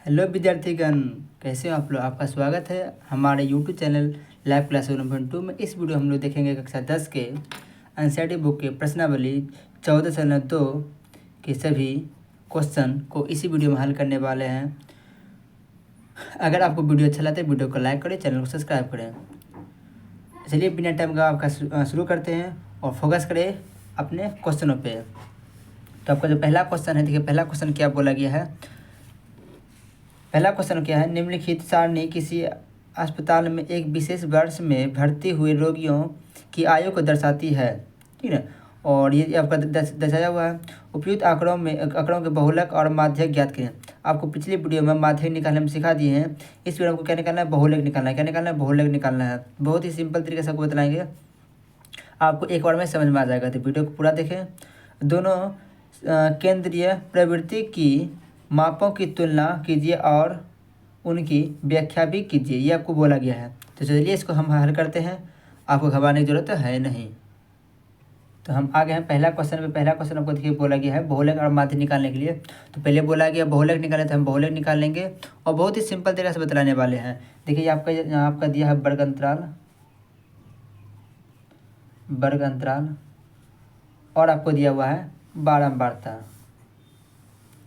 Hello विद्यार्थीगण, कैसे हो आप लोग। आपका स्वागत है हमारे यूट्यूब चैनल लाइव क्लास 1.2 में। इस वीडियो हम लोग देखेंगे कक्षा 10 के एनसीईआरटी बुक के प्रश्नावली 14/2 के सभी क्वेश्चन को इसी वीडियो में हल करने वाले हैं। अगर आपको वीडियो अच्छा लगता है वीडियो को लाइक करें, चैनल को सब्सक्राइब करें। चलिए बिना टाइम का आपका शुरू करते हैं और फोकस करें अपने क्वेश्चनों पे। तो आपका जो पहला क्वेश्चन है, देखिए पहला क्वेश्चन क्या बोला गया है। पहला क्वेश्चन क्या है, निम्नलिखित सारणी किसी अस्पताल में एक विशेष वर्ष में भर्ती हुए रोगियों की आयु को दर्शाती है। ठीक है, और ये आपका दर्शाया हुआ है। उपयुक्त आंकड़ों के बहुलक और माध्यक ज्ञात करें। आपको पिछली वीडियो में माध्यक निकालने में सिखा दिए हैं। इस वीडियो में आपको क्या निकालना है, बहुलक निकालना है। क्या निकालना है, बहुलक निकालना है। बहुत ही सिंपल तरीके से आपको बताएंगे, आपको एक बार में समझ में आ जाएगा। तो वीडियो को पूरा देखें। दोनों केंद्रीय प्रवृत्ति की मापों की तुलना कीजिए और उनकी व्याख्या भी कीजिए, ये आपको बोला गया है। तो चलिए इसको हम हल करते हैं, आपको घबराने की जरूरत है नहीं। तो हम आ गए हैं पहला क्वेश्चन पे। पहला क्वेश्चन आपको देखिए बोला गया है बहुलक और माध्य निकालने के लिए। तो पहले बोला गया बहुलक निकालने, तो हम बहुलक निकाल लेंगे और बहुत ही सिंपल तरीके से बतलाने वाले हैं। देखिए आपका दिया है वर्ग अंतराल और आपको दिया हुआ है बारंबारता।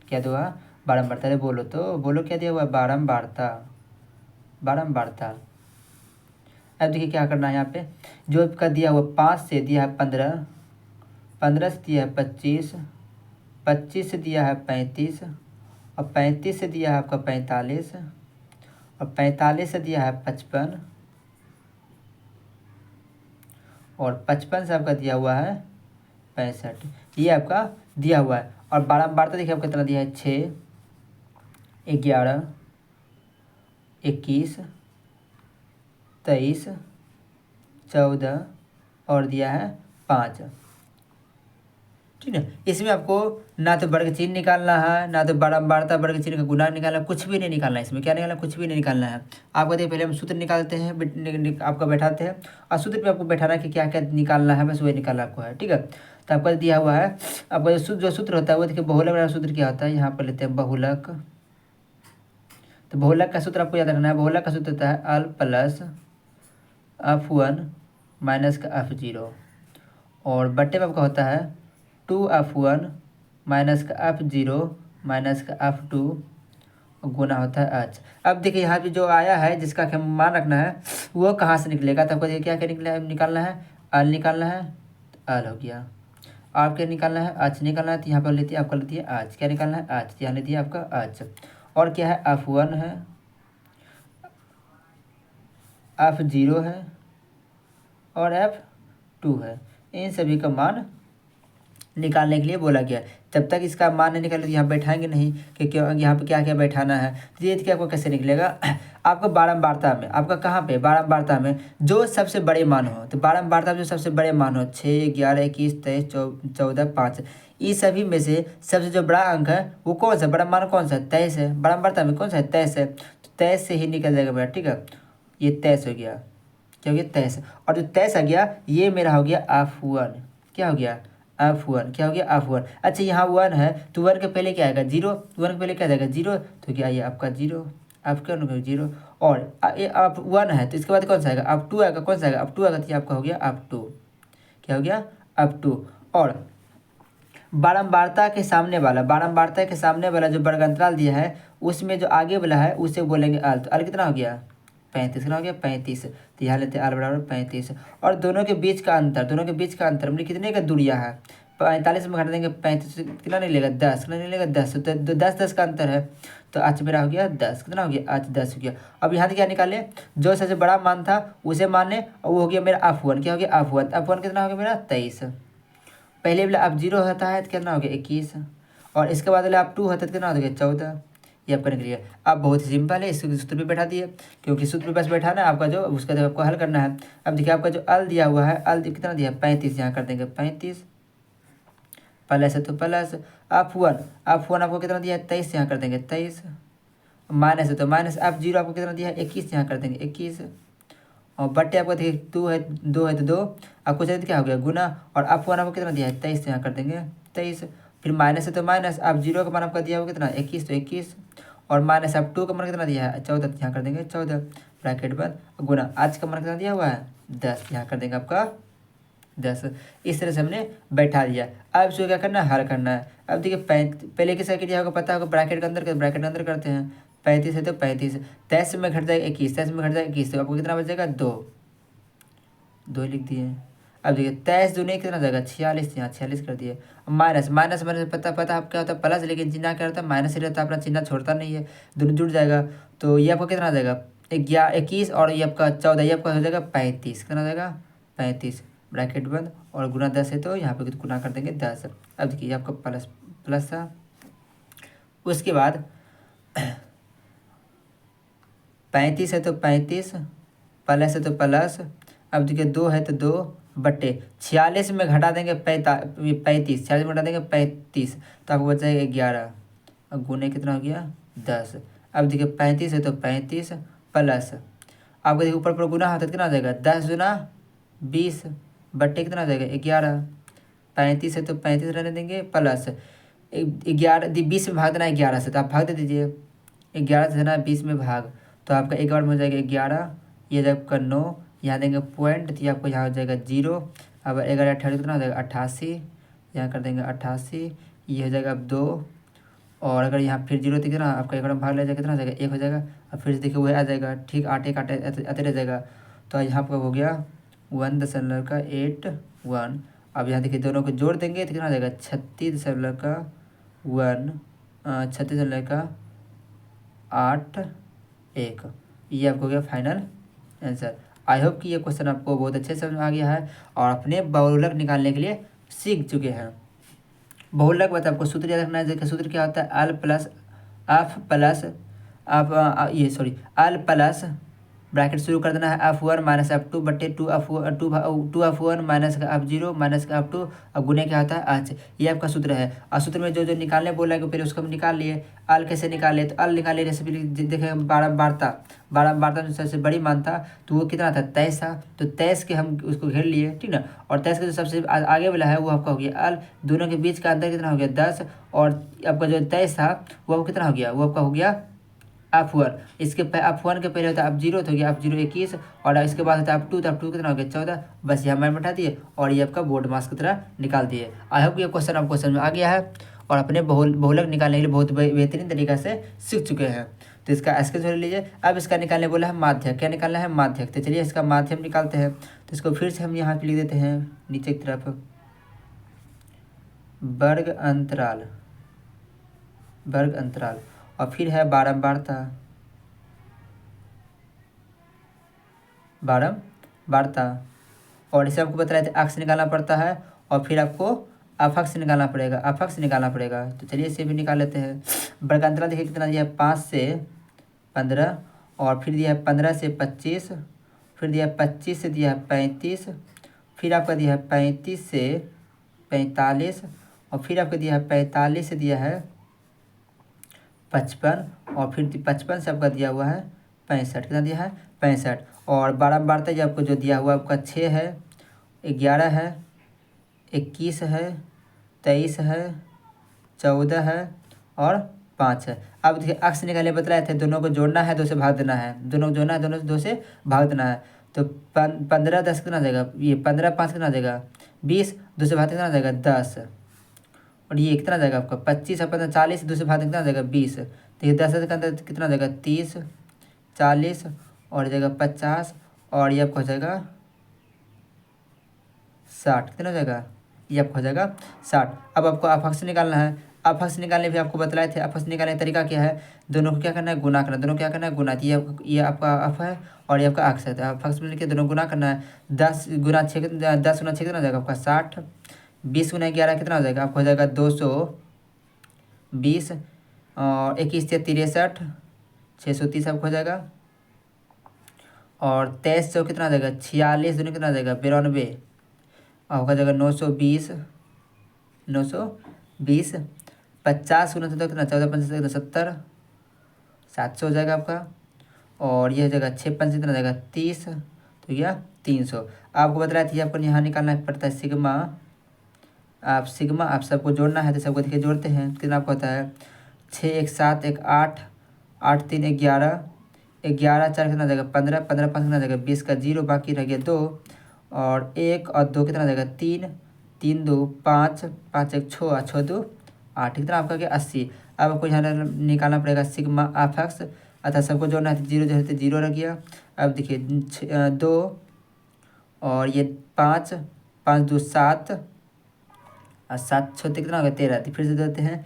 क्या दिया हुआ, बारंबारता। अरे बोलो क्या दिया हुआ है, बारंबारता। अब देखिए क्या करना है यहाँ पे। जो आपका दिया हुआ 5 से दिया है 15, 15 से दिया है 25, 25 से दिया है 35 और 35 से दिया है आपका 45 और 45 से दिया है 55 और 55 से आपका दिया हुआ है 65। ये आपका दिया हुआ है। और बारंबारता देखिए आपका कितना दिया है, 6, 11, 21, 23, 14 और दिया है 5। ठीक है, इसमें आपको ना तो वर्ग चिन्ह निकालना है, ना तो बारंबारता वर्ग चिन्ह का गुणा निकालना, कुछ भी नहीं निकालना है। इसमें क्या निकालना, कुछ भी नहीं निकालना है। आपको देखिए पहले हम सूत्र निकालते हैं, आपका बैठाते हैं और सूत्र पे आपको बैठाना है कि क्या क्या निकालना है, बस वही निकालना आपको है। ठीक है, तो आपका दिया हुआ है। आपका जो सूत्र होता है वो देखिए बहुलक वाला सूत्र क्या होता है, यहाँ पर लेते हैं बहुलक। तो बहुलक का सूत्र आपको याद रखना है। बहुलक का सूत्र होता है अल प्लस F1 माइनस का F0 और बट्टे में आपका होता है 2F1 माइनस का F0 माइनस का F2 गुना होता है H। अब देखिए यहाँ पे जो आया है जिसका हम मान रखना है वो कहाँ से निकलेगा। तो आपको देखिए क्या क्या निकालना है, अल निकालना है तो अल हो गया। आप क्या निकालना है, H निकालना है। तो यहाँ पर लेती है आपका लेती है H। क्या निकालना है, H। यहाँ लेती है आपका H। और क्या है, F1 है, F0 है और F2 है। इन सभी का मान निकालने के लिए बोला गया है। जब तक इसका मान नहीं निकाले तो यहाँ बैठाएंगे नहीं कि क्यों, यहाँ पे क्या क्या बैठाना है। तो ये आपको कैसे निकलेगा, आपको बारंबारता में, आपका कहाँ पे बारंबारता में जो सबसे बड़े मान हो। तो बारंबारता में जो सबसे बड़े मान हो 6, 11, 21, 23, 14, 5, इस सभी में से सबसे जो बड़ा अंक है वो कौन सा बड़ा मान, कौन सा 23 है। बारंबारता में कौन सा है, 23 है। तो 23 से ही निकल जाएगा मेरा। ठीक है, ये 23 हो गया। क्या हो गया, 23। और जो 23 आ गया ये मेरा हो गया F1। क्या हो गया, F1। क्या हो गया, F1। अच्छा यहाँ 1 है तो 1 के पहले क्या आएगा, 0। 1 के पहले क्या जाएगा, 0। तो क्या ये आपका 0, आपका 0। और ये आप 1 है तो इसके बाद कौन सा आएगा, F2 आएगा। कौन सा आएगा, F2 आएगा। तो ये आपका हो गया F2। क्या हो गया, F2। और बारंबारता के सामने वाला जो वर्ग अंतराल दिया है उसमें जो आगे वाला है उसे बोलेंगे अल। तो अल कितना हो गया, 35। कितना हो गया, 35। तो यहाँ लेते हैं अल बराबर 35। और दोनों के बीच का अंतर मतलब कितने का दूरियाँ है, 45 में घटा देंगे 35, कितना नहीं लेगा, 10। कितना नहीं लेगा, 10। तो 10 का अंतर है। तो आज मेरा हो गया 10। कितना हो गया, आज 10 हो गया। अब यहाँ से क्या निकाले, जो सबसे बड़ा मान था उसे माने और वो हो गया मेरा F1। क्या हो गया, F1 कितना हो गया मेरा 23। पहले वाला F0 होता है तो कितना हो गया 21 और इसके बाद वाला F2 होता है तो कितना हो गया 14। ये आपका निकल गया। अब बहुत ही सिंपल है, इसको सूत्र पे बैठा दिए क्योंकि सूत्र पे बस बैठाना है आपका, जो उसका जब आपको हल करना है। अब देखिए आपका जो अल दिया हुआ है, अल कितना दिया है 35। यहाँ कर देंगे 35 प्लस है तो प्लस F1 आपको कितना दिया है 23। यहाँ कर देंगे 23 माइनस है तो माइनस F0 आपको कितना दिया है 21। यहाँ कर देंगे 21 और बट्टे आपको देखिए 2 है 2 है तो 2 आपको चाहिए क्या हो गया गुना। और F1 आपको कितना दिया है 23। यहाँ कर देंगे 23। फिर माइनस है तो माइनस F0 का मान आपका दिया हुआ कितना 21 तो 21 और माइनस अब 2 का मान कितना दिया है 14, यहाँ कर देंगे 14 ब्रैकेट बंद, गुना आज का मान कितना दिया हुआ है 10, यहाँ कर देंगे आपका 10। इस तरह से हमने बैठा दिया। अब इसको क्या करना है हल करना है। अब देखिए पहले किस क्या होगा पता होगा, ब्रैकेट के अंदर ब्रैकेट के अंदर करते हैं 35 है तो 35, 23 में घट जाएगा 21, 23 में घट जाएगा 21, तो आपको कितना बचेगा 2, 2 लिख दिए। अब देखिए 23 दूनी कितना जाएगा 46, यहाँ 46 कर दिए। माइनस माइनस माइनस पता आप क्या होता है प्लस, लेकिन चिन्ह क्या रहता है माइनस ही रहता है, अपना चिन्ह छोड़ता नहीं है, दोनों जुड़ जाएगा। तो ये आपको कितना आ जाएगा 21 और ये आपका 14, ये आपका हो जाएगा 35, कितना हो जाएगा 35 ब्रैकेट बंद और गुना 10 है तो यहाँ पे गुना कर देंगे 10। अब देखिए आपका प्लस प्लस था। उसके बाद 35 है तो 35 प्लस है तो प्लस। अब देखिए 2 है तो 2 बट्टे 46 में घटा देंगे 35, 46 में घटा देंगे 35, तो आपको बच जाएगा 11। अब गुने कितना हो गया 10। अब देखिए 35 है तो 35 प्लस, आपको देखिए ऊपर पर गुना होता है कितना हो जाएगा 10 गुना 20 बट्टे कितना हो जाएगा 11। 35 है तो 35 रहने देंगे प्लस 11, 20 में भाग देना है 11 से, तो आप भाग दे दीजिए 11 से देना 20 में भाग, तो आपका एक बार में हो जाएगा 11, ये जब आपका 9, यहाँ देंगे पॉइंट, तो ये आपको यहाँ हो जाएगा 0। अब 11 18 कितना हो जाएगा 88, यहाँ कर देंगे 88, ये हो जाएगा अब 2, और अगर यहाँ फिर 0 तो कितना आपका एक बार में भाग ले जाएगा कितना हो जाएगा 1 हो जाएगा। अब फिर से देखिए वही आ जाएगा ठीक 8 1 आते रह जाएगा, तो यहाँ पर हो गया 1.81। अब यहाँ देखिए दोनों को जोड़ देंगे तो कितना हो जाएगा 36.81। ये आपको हो गया फाइनल आंसर। आई होप कि ये क्वेश्चन आपको बहुत अच्छे समझ में आ गया है और अपने बहुलक निकालने के लिए सीख चुके हैं। बहुलक बात आपको सूत्र याद रखना है, जैसे सूत्र क्या होता है अल प्लस अल प्लस ब्रैकेट शुरू कर देना है F1 माइनस F2 बट्टे 2F1 माइनस का F0 माइनस का F2, अब गुने क्या होता है आज, ये आपका सूत्र है। और सूत्र में जो जो निकालने बोला है पहले उसको हम निकाल लिए। अल कैसे निकाले, तो अल निकाले जैसे देखें 12 बारता जो सबसे बड़ी मान था तो वो कितना था 23 था, तो 23 के हम उसको घेर लिए ठीक ना, और 23 के जो सबसे आगे वाला है वो आपका हो गया अल, दोनों के बीच का अंतर कितना हो गया 10, और आपका जो 23 था वो कितना हो गया, वो आपका हो गया F1। इसके F1 के पहले होता है F0 तो हो गया F0 21, और इसके बाद होता है F2 तो F2 कितना हो गया 14। बस यहाँ मैंने बैठा दिए और ये आपका बोर्ड मास की तरह निकाल दिए। आई होप ये क्वेश्चन आपको समझ में आ गया है और अपने बहुलक निकालने के लिए बहुत बेहतरीन तरीका से सीख चुके हैं। तो इसका स्केच ले लीजिए। अब इसका निकालने बोला है माध्यक, क्या निकालना है माध्यक, तो चलिए इसका माध्यम निकालते हैं। तो इसको फिर से हम यहाँ पे लिख देते हैं नीचे की तरफ वर्ग अंतराल और फिर है बारंबारता, और इसे आपको बता रहे थे अक्ष निकालना पड़ता है और फिर आपको अफक्ष निकालना पड़ेगा। तो चलिए इसे भी निकाल लेते हैं। वर्ग अंतराल देखिए कितना दिया है 5 से 15, और फिर दिया है 15 से 25, फिर दिया है 25 से दिया है 35, फिर आपका दिया है 35 से 45, और फिर आपका दिया है 45 से दिया है 55, और फिर 55 से आपका दिया हुआ है 65, कितना दिया है 65, और बारंबारता जो आपको जो दिया हुआ आपका 6 है, 11 है, 21 है, 23 है, 14 है और 5 है। अब देखिए अक्ष निकालने बतलाए थे, दोनों को जोड़ना है 2 से भाग देना है, दोनों को जोड़ना है, दोनों से 2 से भाग देना है। तो 15 10 कितना जाएगा, ये 15 5 कितना जाएगा 20, 2 से भाग कितना जाएगा 10, और ये कितना जाएगा आपका 25 और 15 40, 2 से भाग कितना जाएगा 20, तो ये 10 के अंदर कितना जाएगा 30 40 और जाएगा 50, और ये आपका हो जाएगा 60, कितना हो जाएगा ये आपका हो जाएगा 60। अब आपको अफक्ष निकालना है। अफक्ष निकालने भी आपको बतलाए थे। अफक्ष निकालने का तरीका क्या है, दोनों को क्या करना है गुना करना, दोनों को क्या करना है गुना, ये आपका अफ है और ये आपका अक्ष है, तो अफक्ष में लेके दोनों गुना करना है। 10 गुना 6 कितना हो जाएगा आपका 60, 20 गुना 11 कितना हो जाएगा आपको हो जाएगा 220, और 21 से 63 630 आपको हो जाएगा, और 23 से कितना आ जाएगा 46 दोनों कितना आ जाएगा 92, और हो जाएगा 920 50 गुना तो कितना 14 5 कितना 70 700 हो जाएगा आपका, और ये हो जाएगा 6 5 कितना हो जाएगा 30, तो यह 300। आपको बता रहा था आपको यहाँ निकालना पड़ता है सिग्मा। आप सबको जोड़ना है तो सबको देखिए जोड़ते हैं कितना आपको होता है 6 1 7 1 8 8 3 11, 11 4 कितना जाएगा 15, 15 5 कितना जाएगा 20 का 0 बाकी रह गया 2 और 1 और 2 कितना जाएगा 3, 3 2 5, 5 1 6 और 6 2 8 कितना आपका क्या 80। अब आपको यहाँ निकालना पड़ेगा सिग्मा एफ एक्स, अर्थात सबको जोड़ना है तो जीरो जो है तो जीरो रह गया। अब देखिए 2 और ये 5, 5 2 7 और 7 छोटे कितना होगा 13, तो फिर से देते हैं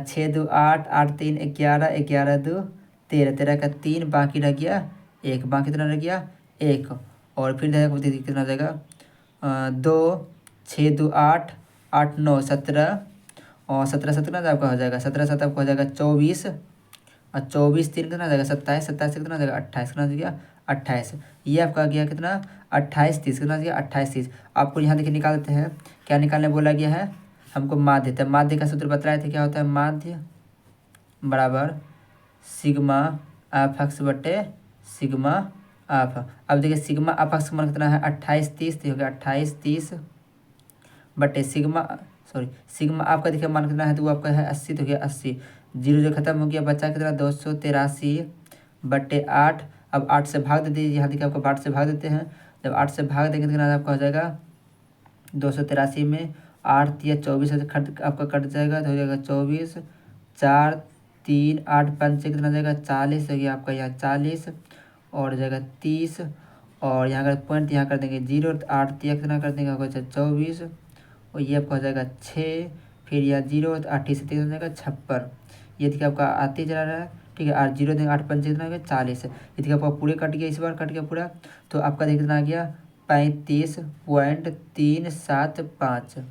6 2 8, 8 3 11, 11 2 13, 13 का 3 बाकी रह गया 1, बाकी कितना रह गया 1 और फिर देखिए कितना हो जाएगा 2 6 2 8, 8 9 17 और 17 17 आपका हो जाएगा 17 7 आपका हो जाएगा 24 और 24 3 कितना हो जाएगा 27, 27 कितना हो जाएगा 28, कितना हो गया 28। ये आपका गया कितना 28 30, कितना हो गया 28 30। आपको यहाँ देखिए निकाल देते हैं, क्या निकालने बोला गया है हमको माध्य, तो माध्य का सूत्र बतलाए थे क्या होता है माध्य बराबर सिग्मा एफ एक्स बटे सिग्मा एफ। अब देखिए सिग्मा एफ एक्स का मान कितना है 28 30, तो हो गया 28 30 बटे सिग्मा आपका देखिए मान कितना है तो वो आपका है 80, तो हो गया 80, जीरो जो खत्म हो गया बचा कितना 283 बटे 8। अब 8 से भाग दे दीजिए, यहाँ देखिए आपको 8 से भाग देते हैं, जब 8 से भाग देंगे तो कितना आपका हो जाएगा 283 में 8 या 24 से आपका कट जाएगा तो हो जाएगा 24 4 3 8 5 कितना हो जाएगा 40, हो गया आपका यहाँ 40 और हो जाएगा 30 और यहाँ का पॉइंट यहाँ कर देंगे 0, 8 3 कितना कर देंगे आपका 24 और ये आपका हो जाएगा 6, फिर यह 0 तो 8 से 3 हो जाएगा 56। ये देखिए आपका आते चला रहा है, ठीक है 8 0 देंगे 8 5 कितना हो गया 40। ये देखिए आपका पूरे कट गया, इस बार कट गया पूरा, तो आपका देखिए कितना आ गया 35.375।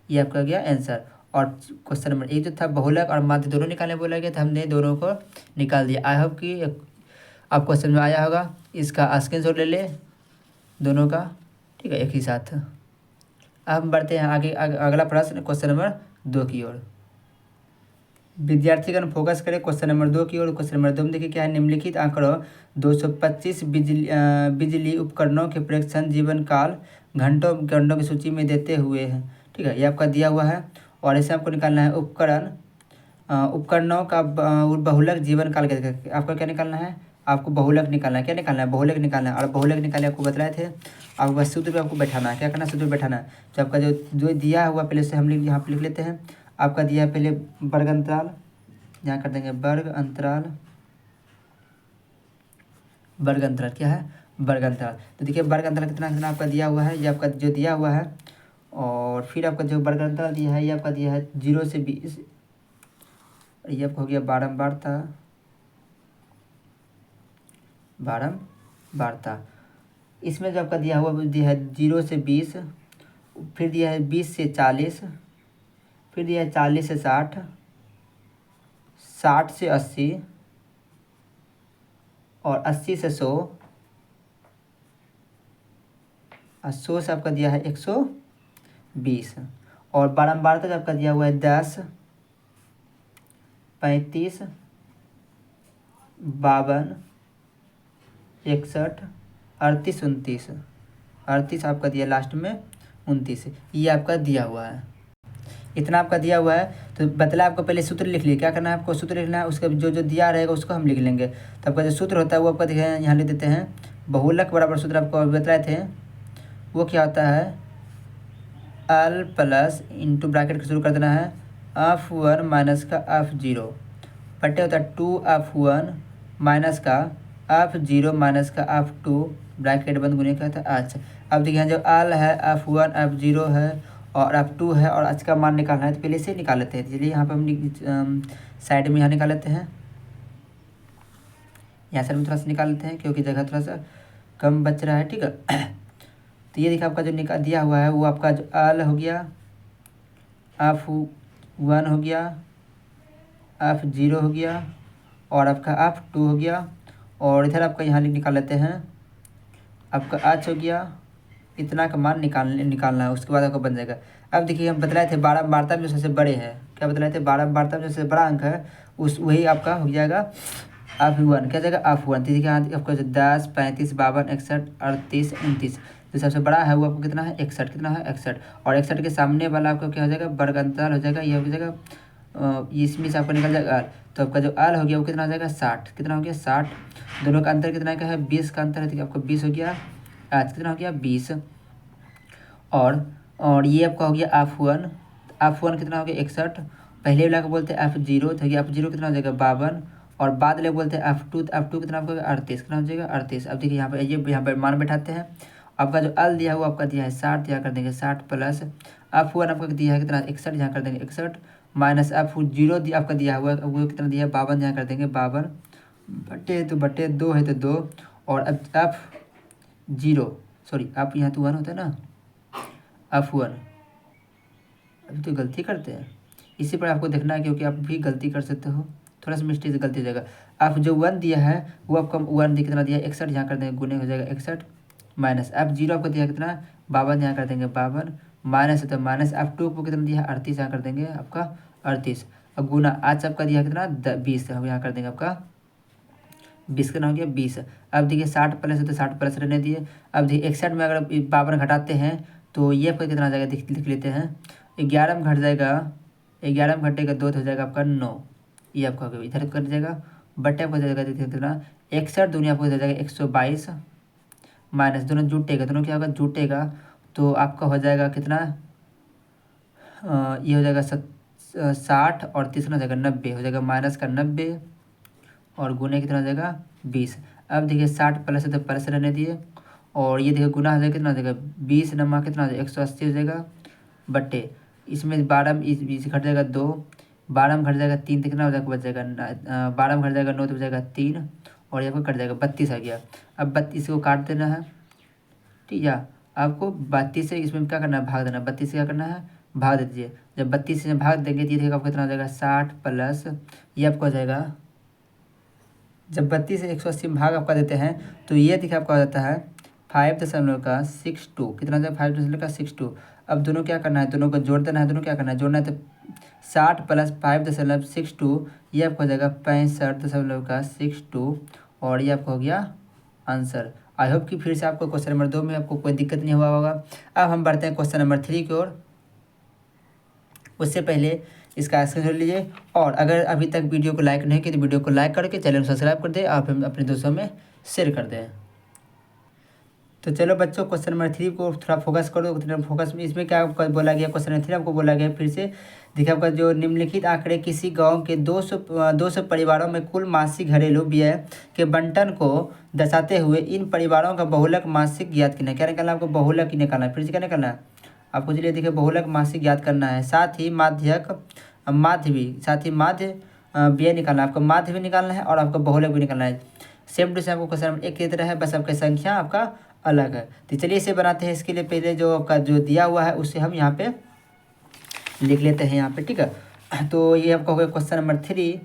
ये आपका गया आंसर। और क्वेश्चन नंबर 1 जो था बहुलक और माध्य दोनों निकालने बोला गया था, हमने दोनों को निकाल दिया। आई होप कि आपको समझ में आया होगा। इसका स्क्रीनशॉट ले ले दोनों का, ठीक है एक ही साथ। अब हम बढ़ते हैं आगे, अगला प्रश्न क्वेश्चन नंबर 2 की ओर। विद्यार्थीगण फोकस करें क्वेश्चन नंबर 2 की ओर। क्वेश्चन नंबर 2 में देखिए क्या है, निम्नलिखित आंकड़ों 225 बिजली उपकरणों के प्रेक्षण जीवन काल घंटों की सूची में देते हुए हैं, ठीक है ये आपका दिया हुआ है। और इसे आपको निकालना है उपकरणों का बहुलक जीवन काल के, आपको क्या निकालना है आपको बहुलक निकालना है, क्या निकालना है बहुलक निकालना है। और बहुलक निकालने आपको बताए थे, आपको बस सूत्र पे आपको बैठाना है, क्या करना है सूत्र बैठाना है। तो आपका जो दिया हुआ पहले से हम यहाँ पर लिख लेते हैं। आपका दिया है पहले वर्ग अंतराल, यहाँ कर देंगे वर्ग अंतराल, वर्ग अंतराल क्या है वर्ग अंतराल। तो देखिए वर्ग अंतराल कितना कितना आपका दिया हुआ है, ये आपका जो दिया हुआ है। और फिर आपका जो वर्ग अंतराल दिया है ये आपका दिया है 0 से 20, ये आपका हो गया बारंबारता। इसमें जो आपका दिया हुआ वो दिया है 0 से 20, फिर दिया है 20 से 40, फिर दिया है 40 से 60, 60 से 80 और 80 से 100 और 100 से आपका दिया है 120। और बारंबारता जो आपका दिया हुआ है 10, 35, 52, 61, 38, 29, 38 आपका दिया लास्ट में 29, ये आपका दिया हुआ है। इतना आपका दिया हुआ है तो बतला आपको पहले सूत्र लिख लिए, क्या करना है आपको सूत्र लिखना है, उसका जो दिया रहेगा उसको हम लिख लेंगे। तो आपका जो सूत्र होता है वो आपका देखिए यहाँ लिख देते हैं। बहुलक बराबर सूत्र आपको बतलाए थे, वो क्या होता है L प्लस इंटू ब्रैकेट का शुरू कर देना है F1 माइनस का F0 बटे होता है 2F1 माइनस का F0 माइनस का F2 ब्रैकेट बंद गुने का था। अच्छा अब देखिए जो L है F1 F0 है और F2 है और आज का मान निकालना है तो पहले से निकाल लेते हैं। चलिए यहाँ पर हम साइड में यहाँ निकाल लेते हैं, यहाँ साइड में थोड़ा सा निकाल लेते हैं क्योंकि जगह थोड़ा सा कम बच रहा है, ठीक है। तो ये देखिए आपका जो निकाल दिया हुआ है वो आपका जो L हो गया, F1 हो गया, F0 हो गया और आपका F2 हो गया। और इधर आपका यहाँ निकाल लेते हैं, आपका H हो गया, इतना का मान निकालना है, उसके बाद आपका बन जाएगा। अब देखिए हम बतलाए थे बारंबारता में जो सबसे बड़े है, क्या बतलाए थे बारंबारता में जो सबसे बड़ा अंक है वही आपका हो जाएगा F1, क्या जाएगा F1। तो देखिए आपका जो 10, 35, 52, 61, 38, 29, जो सबसे बड़ा है वो आपको कितना है 61, कितना है 61। और 61 के सामने वाला आपका क्या हो जाएगा वर्ग अंतराल हो जाएगा, ये हो जाएगा इसमें से आपका निकल जाएगा आल, तो आपका जो आल हो गया वो कितना हो जाएगा 60। कितना हो गया 60। दोनों का अंतर कितना का है 20 का अंतर है, तो आपका 20 हो गया। आज कितना हो गया 20। और ये आपका हो गया F1। F1 कितना हो गया 61। पहले वाला को बोलते हैं F0, तो F0 कितना हो जाएगा 52। और बाद वाले बोलते हैं F2, तो F2 कितना आपका 38। कितना हो जाएगा 38। अब देखिए यहाँ पे ये यहाँ पर मान बैठाते हैं। आपका जो अल दिया हुआ आपका दिया है 60, यहाँ कर देंगे 60 प्लस F1 आपका दिया है कितना 61, यहाँ कर देंगे 61 माइनस F0 दिया आपका दिया हुआ वो कितना दिया है 52, यहाँ कर देंगे 52 बटे तो बटे 2 है तो 2। और अब F0 सॉरी आप यहाँ तो 1 होता है ना F1। अभी तो गलती करते हैं, इसी पर आपको देखना है क्योंकि आप भी गलती कर सकते हो, थोड़ा सा मिस्टेक से गलती हो जाएगा। आप जो 1 दिया है वो आपका 1 दिया कितना दिया है 61, यहाँ कर देंगे गुने हो जाएगा 61 माइनस F0 आपको दिया कितना 52, यहाँ कर देंगे 52 माइनस है तो माइनस F2 को कितना दिया है 38, यहाँ कर देंगे आपका 38। अब गुना आज आपका दिया कितना 20, हम यहाँ कर देंगे आपका 20 कितना हो गया 20। अब देखिए 60 प्लस है तो 60 प्लस रहने दिए। अब देखिए 61 में अगर 52 घटाते हैं तो ये आपका कितना आ जाएगा लिख लेते हैं 11 में घट जाएगा, 11 में घटेगा 2 तो हो जाएगा आपका 9। ये आपका हो गया इधर कर जाएगा बटे आपको हो जाएगा देखिए कितना 61 दूनी आपको हो जाएगा 122 माइनस दोनों जुटेगा, दोनों क्या होगा जुटेगा तो आपका हो जाएगा कितना ये हो जाएगा 60 और तीसरा हो जाएगा 90, हो जाएगा माइनस का 90 और गुने कितना हो जाएगा 20। अब देखिए 60 प्लस है तो प्लस रहने दिए और ये देखिए गुना हो जाएगा कितना हो जाएगा 20 नमा कितना हो जाएगा 180 हो जाएगा बटे इसमें 12 में इस घट जाएगा 2, 12 में घट जाएगा 3 तो कितना हो जाएगा बच जाएगा 12 में घट जाएगा 9 तो बच जाएगा 3 और यहाँ पर कट जाएगा 32 आ गया। अब 32 को काट देना है, ठीक है। आपको 32 से इसमें क्या करना है भाग देना, 32 से क्या करना है भाग दे दीजिए। जब 32 से भाग देंगे तो ये देखिएगा आपको कितना हो जाएगा 60 प्लस ये आपको हो जाएगा जब 32 से 180 में भाग आपका देते हैं तो ये देखिए आपका हो जाता है 5.62। कितना हो जाएगा 5.62। अब दोनों क्या करना है दोनों को जोड़ देना है, दोनों क्या करना है जोड़ना है तो 60 प्लस 5.62 ये आपको हो जाएगा 65.62 और ये आपको हो गया आंसर। आई होप कि फिर से आपको क्वेश्चन नंबर 2 में आपको कोई दिक्कत नहीं हुआ होगा। अब हम बढ़ते हैं क्वेश्चन नंबर 3 की ओर। उससे पहले इसका स्क्रीनशॉट लीजिए और अगर अभी तक वीडियो को लाइक नहीं किया तो वीडियो को लाइक करके चैनल को सब्सक्राइब कर दें, आप अपने दोस्तों में शेयर कर दें। तो चलो बच्चों क्वेश्चन नंबर 3 को थोड़ा फोकस करो, फोकस में इसमें क्या बोला गया क्वेश्चन नंबर 3 आपको बोला गया फिर से देखिए आपका जो निम्नलिखित आंकड़े किसी गांव के 200 परिवारों में कुल मासिक घरेलू व्यय के बंटन को दर्शाते हुए इन परिवारों का बहुलक मासिक ज्ञात करना है। क्या निकालना है आपको बहुलक ही निकालना है, फिर से क्या निकालना है आपको चलिए देखिए बहुलक मासिक ज्ञात करना है, साथ ही माध्य व्यय निकालना है आपको, माध्य भी निकालना है और आपको बहुलक भी निकालना है। सेम टू सेम आपको क्वेश्चन नंबर 1 की तरह है, बस आपका संख्या आपका अलग है। तो चलिए इसे बनाते हैं। इसके लिए पहले जो आपका जो दिया हुआ है उसे हम यहाँ पे लिख लेते हैं यहाँ पे, ठीक है। तो ये आपका हो गया क्वेश्चन नंबर 3,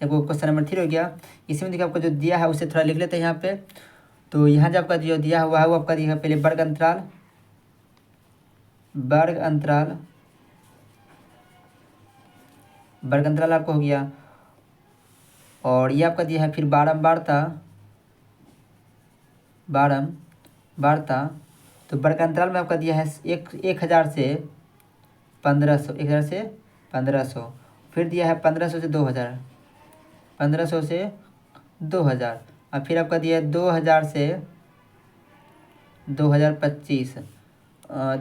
आपको क्वेश्चन नंबर 3 हो गया। इसमें देखिए आपको जो दिया है उसे थोड़ा लिख लेते हैं यहाँ पे। तो यहाँ जो आपका जो दिया हुआ है वो आपका दिया पहले वर्ग अंतराल आपको हो गया और ये आपका दिया है फिर बारंबारता। तो वर्ग अंतराल में आपका दिया है 1000 से 1500, 1000 से 1500, फिर दिया है 1500 से 2000, 1500 से 2000 और फिर आपका दिया है 2000 से 2025,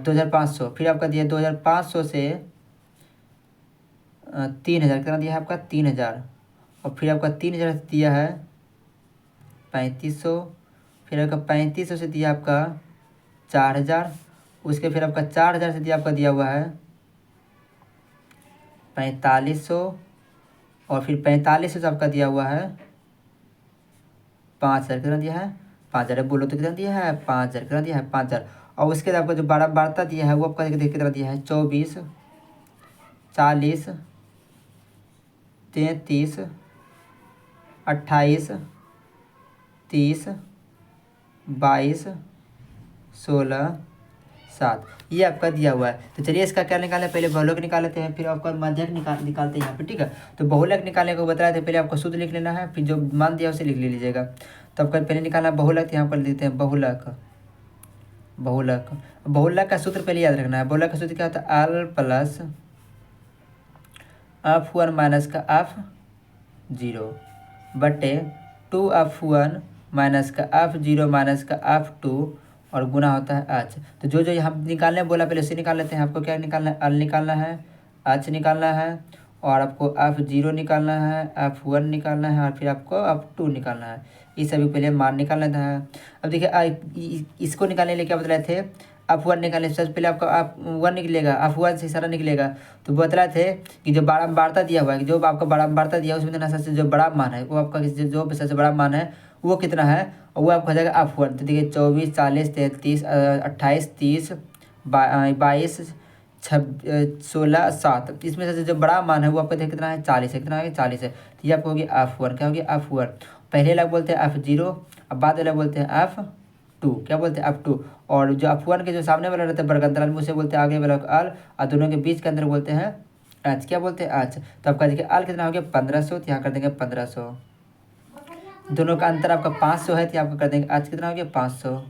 2500, फिर आपका दिया है 2500 से 3000, कितना दिया है आपका 3000 और फिर आपका 3000 से दिया है 3500, फिर आपका 3500 से दिया आपका 4000, उसके फिर आपका 4000 से दिया आपका दिया हुआ है 4500 और फिर 4500 से आपका दिया हुआ है 5000, कितना दिया है 5000, बोलो तो कितना दिया है 5000, कितना दिया है 5000। और उसके बाद आपका जो बारंबारता दिया है वो आपका कितना दिया है 24, 40, 33, 28, 30, 22, 16, 7 ये आपका दिया हुआ है। तो चलिए इसका क्या निकालें, पहले बहुलक निकाल लेते हैं फिर आपका माध्यक निकालते हैं यहाँ पे, ठीक है। तो बहुलक निकालने को बताया था, पहले आपको सूत्र लिख लेना है फिर जो मान दिया उसे लिख लीजिएगा। तो आपका पहले निकालना बहुलक, यहाँ पर लिखते हैं बहुलक का सूत्र पहले याद रखना है। बहुलक का सूत्र क्या होता है F1 माइनस का F0 बटे 2F1 माइनस का F0 माइनस का F2 और गुना होता है H। तो जो जो हम निकालने बोला पहले उसे निकाल लेते हैं। आपको क्या निकालना है, L निकालना है, H निकालना है और आपको F0 निकालना है, F1 निकालना है और फिर आपको F2 निकालना है। इस सभी पहले मान निकाल लेता है। अब देखिए इसको निकालने के लिए क्या बतलाए थे, F1 निकालने से सबसे पहले आपका F1 निकलेगा, F1 से सारा निकलेगा। तो बतलाए थे कि जो बारंबारता दिया हुआ है, जो आपका बारंबारता दिया है उसमें देना सबसे जो बड़ा मान है वो आपका जो सबसे बड़ा मान है वो कितना है, और वो आपका हो जाएगा F1। तो देखिए 24, 40, 33, 28, 30, 22, 16, 7, इसमें से जो बड़ा मान है वो आपका देखिए कितना है, 40 है। कितना है, 40 है। तो ये आपको हो गया F1। क्या हो गया, F1। पहले अलग बोलते हैं F0, अब बाद अलग बोलते हैं F2। क्या बोलते हैं, F2। और जो F1 के जो सामने वाला रहता है वर्ग अंतराल में उसे बोलते हैं आगे वाला अल, और दोनों के बीच के अंदर बोलते हैं एच। क्या बोलते हैं, एच। तो आपका देखिए अल कितना हो गया, 1500। तो यहाँ कर देंगे 1500। दोनों का अंतर आपका 500 है, तो यहाँ आपका कर देंगे एच कितना हो गया, 500।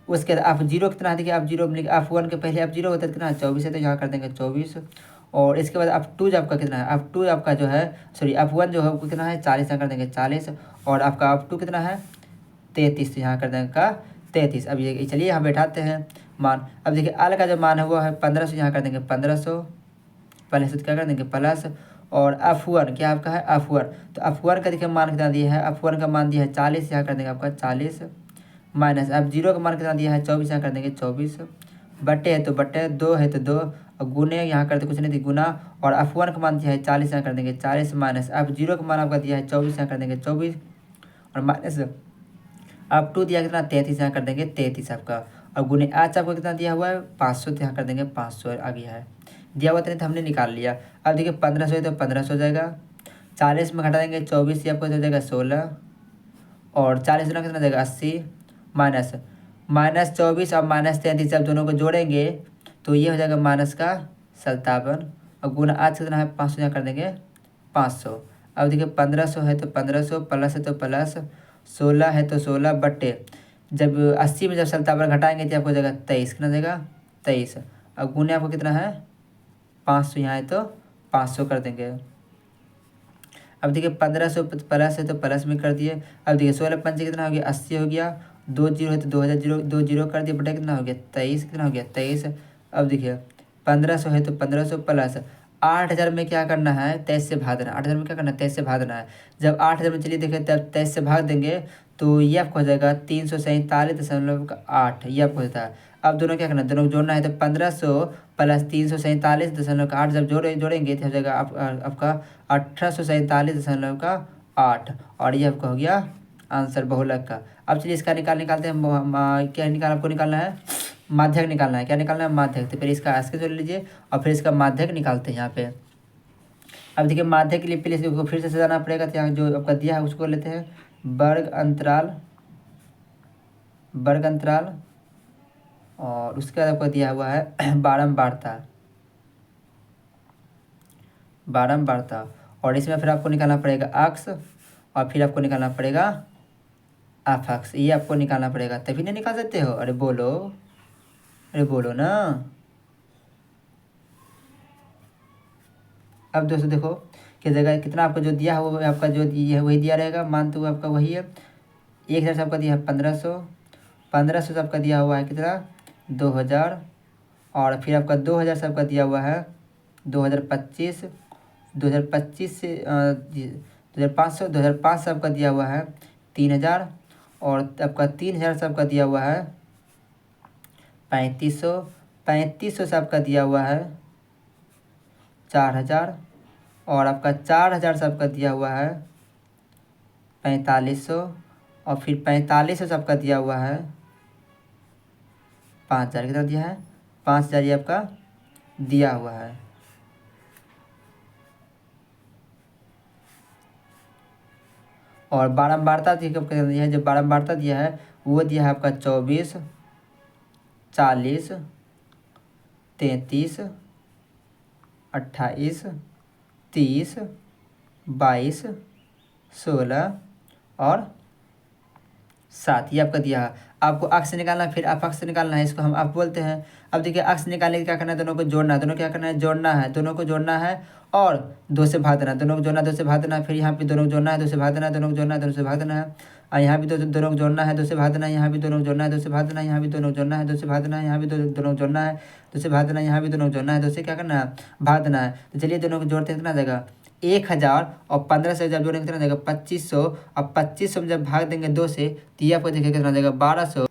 उसके बाद F0 कितना है, देखिए F0 F1 के पहले F0 होता है कितना, 24 है, तो यहाँ कर देंगे 24। और इसके बाद F2 जो आपका कितना है, F2 आपका जो है सॉरी F1 जो है वो कितना है, 40, यहाँ कर देंगे 40। और आपका F2 कितना है, 33, तो यहाँ कर देंगे का 33। अब ये चलिए यहाँ बैठाते हैं मान। अब देखिए अल का जो मान है वो है 1500, यहाँ कर देंगे 1500 प्लस, क्या कर देंगे प्लस। और F1 क्या आपका है, F1। तो F1 का देखिए मान कितना दिया है, F1 का मान दिया है 40, यहाँ कर देंगे आपका 40 माइनस F0 का मान कितना दिया है, 24, यहाँ कर देंगे 24 बटे है तो बटे, 2 है तो 2 और गुने यहाँ करते कुछ नहीं थी गुना। और F1 का मान दिया है 40, यहाँ कर देंगे 40 माइनस F0 का मान आपका दिया है 24, यहाँ कर देंगे 24 और माइनस F2 दिया कितना 33, यहाँ कर देंगे 33 आपका। और गुने एच आपको कितना दिया हुआ है 500, तो यहाँ कर देंगे 500 आ गया है। दिया हुआ तो हमने निकाल लिया। अब देखिए 1500 है तो 1500 हो जाएगा, 40 में घटा देंगे 24, ये आपको हो जाएगा 16 और 40 गुना कितना देगा 80 माइनस 24 और माइनस 33 आप दोनों को जोड़ेंगे तो ये हो जाएगा माइनस का 57 और गुना आज कितना है 500, यहाँ कर देंगे 500। अब देखिए 1500 है तो 1500 प्लस है तो प्लस 16 है तो 16 बट्टे जब 80 में जब 57 घटाएंगे तो आपको हो जाएगा 23। कितना देगा 23 और गुने आपको कितना है 500, यहाँ है तो 500 कर देंगे। अब देखिए 1500 प्लस है तो प्लस में कर दिए। अब देखिए 16 पंचे कितना हो गया 80 हो गया, 2 जीरो है तो 2000 जीरो 2 जीरो कर दिए बटा कितना हो गया 23। कितना हो गया 23। अब देखिए 1500 है तो 1500 प्लस 8000 में क्या करना है 23 से भाग देना। 8000 में क्या करना है 23 से भाग देना है। जब 8000 में चलिए देखिए तब 23 से भाग देंगे तो ये आपको हो जाएगा 347.8, ये आपको होता है। अब दोनों क्या करना है, दोनों को जोड़ना है तो 1500 प्लस 347.8 जब जोड़ेंगे तो हो जाएगा आपका 1847.8 और ये आपका हो गया आंसर बहुलक का। अब चलिए इसका निकालते हैं क्या आपको निकालना है, माध्यक निकालना है। क्या निकालना है, माध्यक। तो फिर इसका आस्के जोड़ लीजिए और फिर इसका माध्यक निकालते हैं यहाँ पे। अब देखिए माध्यक के लिए पहले इसको फिर से सजाना पड़ेगा, तो यहाँ जो आपका दिया है उसको लेते हैं वर्ग अंतराल और उसके बाद आपको दिया हुआ है बारंबारता और इसमें फिर आपको निकालना पड़ेगा अक्ष और फिर आपको निकालना पड़ेगा अफक्ष, ये आपको निकालना पड़ेगा तभी नहीं निकाल सकते हो। अरे बोलो ना। अब दोस्तों देखो कि जगह कितना आपको जो दिया है वो आपका जो है वही दिया रहेगा, मान तो आपका वही है। 1000 से आपका दिया है 1500 से आपका दिया हुआ है कितना 2000 और फिर आपका 2000 से आपका दिया हुआ है 2025 से 2500 से आपका दिया हुआ है 3000 और आपका 3000 से आपका दिया हुआ है 3500 से आपका दिया हुआ है 4000 और आपका 4000 से आपका दिया हुआ है 4500 और फिर 4500 से आपका दिया हुआ है 5000। कितना दिया है 5000 ये आपका दिया हुआ है। और बारंबारता दिया है, जो बारंबारता दिया है वो दिया है आपका 24, 40, 33, 28, 30, 22, 16 और 7, ये आपका दिया है। आपको अक्स निकालना है, फिर अपक्ष निकालना है, इसको हम अप बोलते हैं। अब देखिए अक्स निकालने के क्या करना है, दोनों को जोड़ना है, दोनों क्या करना है, जोड़ना है, दोनों को जोड़ना है और दो से भाग देना है, दोनों को जोड़ना है, दो से भाग देना है, फिर यहाँ पे दोनों को जोड़ना है, दो से भाग देना है, दोनों को जोड़ना है, दोनों से भाग देना है, और यहाँ भी दोनों को जोड़ना है, दो से भाग देना है, यहाँ भी दोनों को जोड़ना है, दो से भाग देना है, यहाँ भी दोनों को जोड़ना है, दो से भाग देना है, यहाँ भी दोनों को जोड़ना है, दो से भाग देना है, यहाँ भी दोनों को जोड़ना है, दो से क्या करना है, भाग देना है। तो चलिए दोनों को जोड़ते हैं, कितना आ जाएगा 1000 और 1500 जब जोड़ेंगे कितना आ जाएगा 2500, और 2500 में जब भाग देंगे दो से तो ये आपको देखिए कितना आ जाएगा 1200।